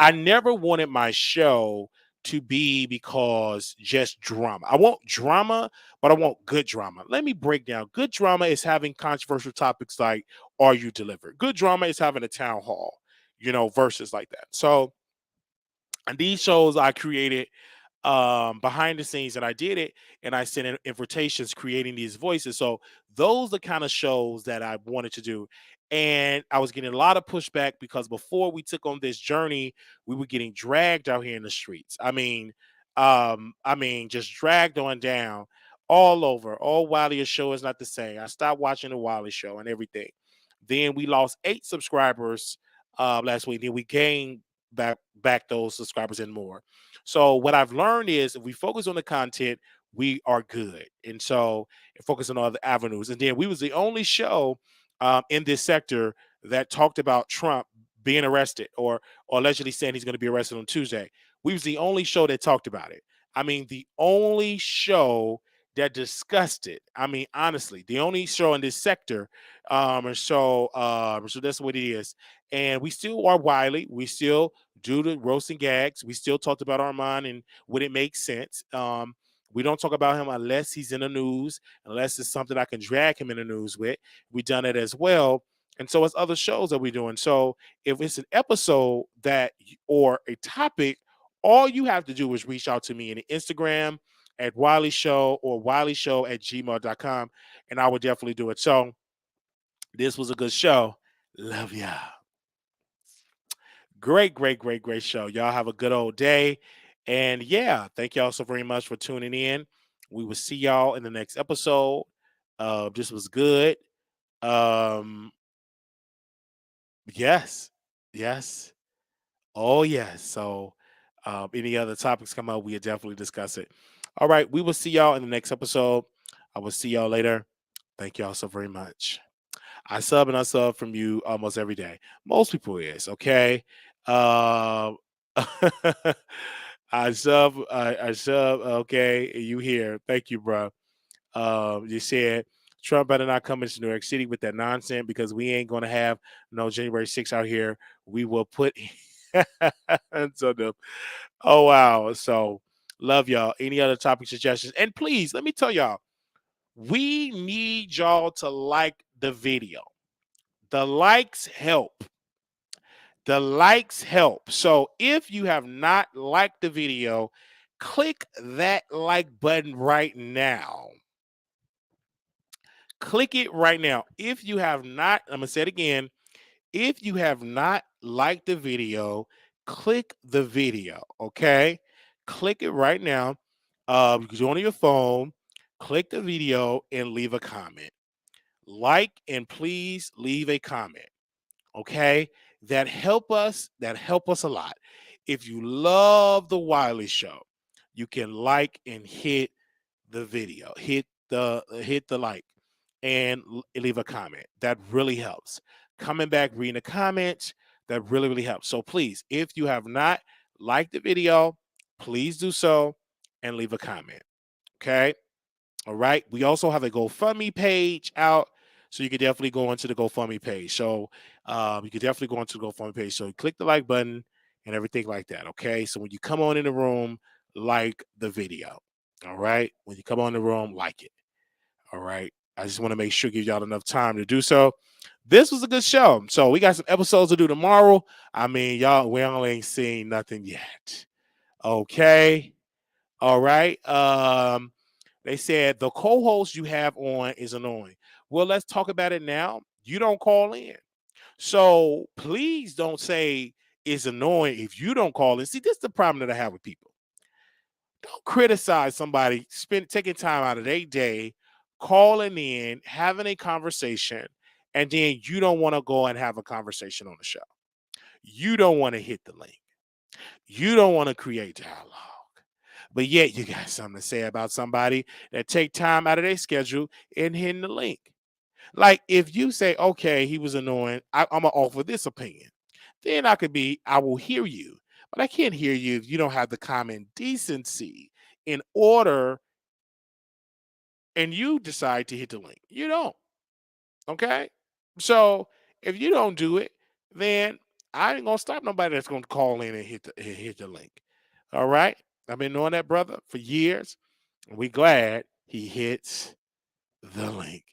A: I never wanted my show to be because just drama. I want drama, but I want good drama. Let me break down. Good drama is having controversial topics like Are You Delivered? Good drama is having a town hall, verses like that. So, and these shows I created behind the scenes, and I did it, and I sent in invitations creating these voices. So those are the kind of shows that I wanted to do. And I was getting a lot of pushback because before we took on this journey, we were getting dragged out here in the streets. Just dragged on down all over. All Wiley Show is not the same. I stopped watching the Wiley Show and everything. Then we lost 8 subscribers last week. Then we gained back those subscribers and more. So what I've learned is if we focus on the content, we are good. And so focus on other avenues. And then we was the only show in this sector that talked about Trump being arrested or allegedly saying he's going to be arrested on Tuesday. We was the only show that talked about it. I mean, the only show that discussed it. I mean, honestly, the only show in this sector. So that's what it is. And we still are Wiley. We still do the roast and gags. We still talked about Armon and would it make sense. We don't talk about him unless he's in the news, unless it's something I can drag him in the news with. We've done it as well. And so it's other shows that we're doing. So if it's an episode or a topic, all you have to do is reach out to me in Instagram at Wiley Show or Wiley Show at gmail.com, and I would definitely do it. So this was a good show. Love y'all. Great show. Y'all have a good old day. And yeah, thank y'all so very much for tuning in. We will see y'all in the next episode. This was good. Yes. Yes. Oh yes. So any other topics come up, we'll definitely discuss it. All right. We will see y'all in the next episode. I will see y'all later. Thank y'all so very much. I sub and unsub from you almost every day. Most people is okay. Uh, I sub. Okay, you here? Thank you, bro. You said Trump better not come into New York City with that nonsense because we ain't gonna have no January 6th out here. We will put. So the oh wow. So love y'all. Any other topic suggestions? And please let me tell y'all, we need y'all to like the video. The likes help. The likes help. So if you have not liked the video, click that like button right now. Click it right now. If you have not, I'm going to say it again. If you have not liked the video, click the video, okay? Click it right now. You can go on your phone, click the video, and leave a comment. Like and please leave a comment, okay? That help us a lot. If you love the Wiley Show, you can like and hit the video, hit the like, and leave a comment. That really helps. Coming back, reading the comments, that really helps. So please, if you have not liked the video, please do so and leave a comment. Okay. All right. We also have a GoFundMe page out. So you can definitely go onto the GoFundMe page. So you can definitely go onto the GoFundMe page. So click the like button and everything like that. Okay. So when you come on in the room, like the video. All right. When you come on the room, like it. All right. I just want to make sure give y'all enough time to do so. This was a good show. So we got some episodes to do tomorrow. I mean, y'all, we only ain't seen nothing yet. Okay. All right. They said the co-host you have on is annoying. Well, let's talk about it now. You don't call in. So please don't say it's annoying if you don't call in. See, this is the problem that I have with people. Don't criticize somebody taking time out of their day, calling in, having a conversation, and then you don't want to go and have a conversation on the show. You don't want to hit the link. You don't want to create dialogue. But yet you got something to say about somebody that take time out of their schedule and hitting the link. Like if you say, okay, he was annoying, I'm going to offer this opinion. Then I will hear you. But I can't hear you if you don't have the common decency in order and you decide to hit the link. You don't. Okay? So if you don't do it, then I ain't going to stop nobody that's going to call in and hit the link. All right? I've been knowing that brother for years. We glad he hits the link.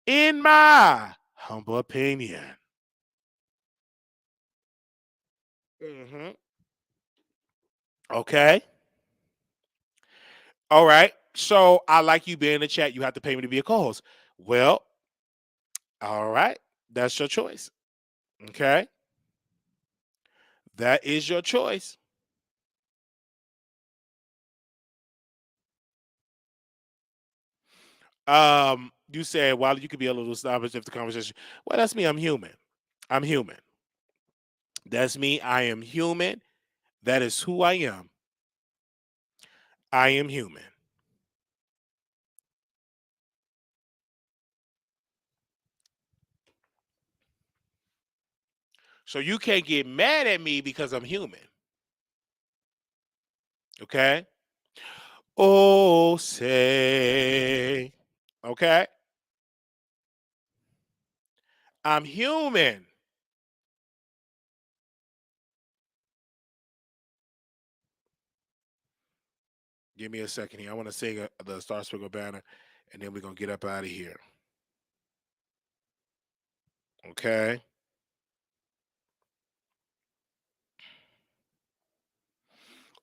A: In my humble opinion. Mm-hmm. Okay. All right. So I like you being in the chat. You have to pay me to be a co-host. Well, all right. That's your choice. Okay. That is your choice. You said, well, you could be a little snobbish if the conversation. Well, that's me. I'm human. I'm human. That's me. I am human. That is who I am. I am human. So you can't get mad at me because I'm human. Okay? Oh, say. Okay? I'm human. Give me a second here. I want to sing the Star Spangled Banner, and then we're going to get up out of here. Okay?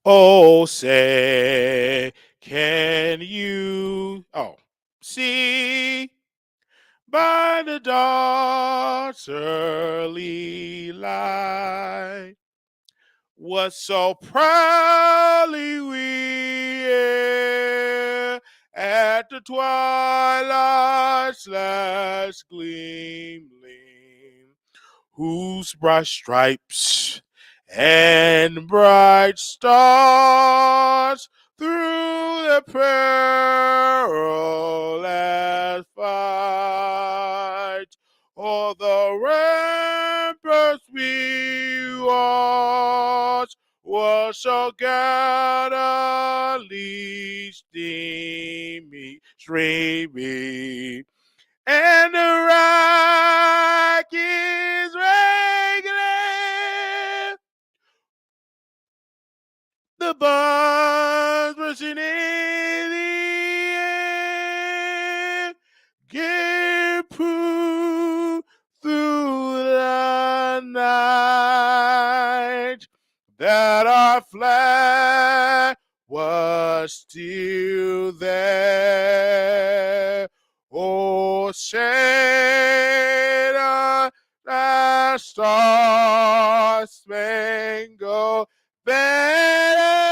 A: Oh, say, can you see by the dawn's early light what so proudly we hailed at the twilight's last gleaming, whose bright stripes and bright stars through the perilous fight o'er the ramparts we watched was so gallantly streaming, and the rock is regular. The bombs rushing in the air, get proof through the night that our flag was still there. Oh, shade of the star-spangled banner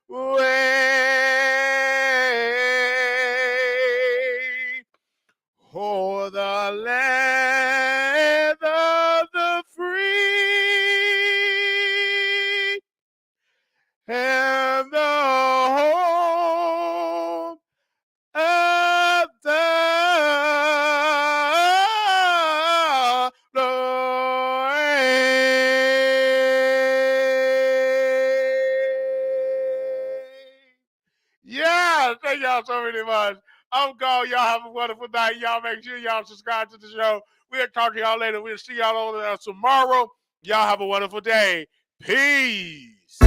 A: wave o'er the land of the free and the home of the Yeah, thank y'all so very much. I'm gone. Y'all have a wonderful night. Y'all make sure y'all subscribe to the show. We'll talk to y'all later. We'll see y'all over there tomorrow. Y'all have a wonderful day. Peace.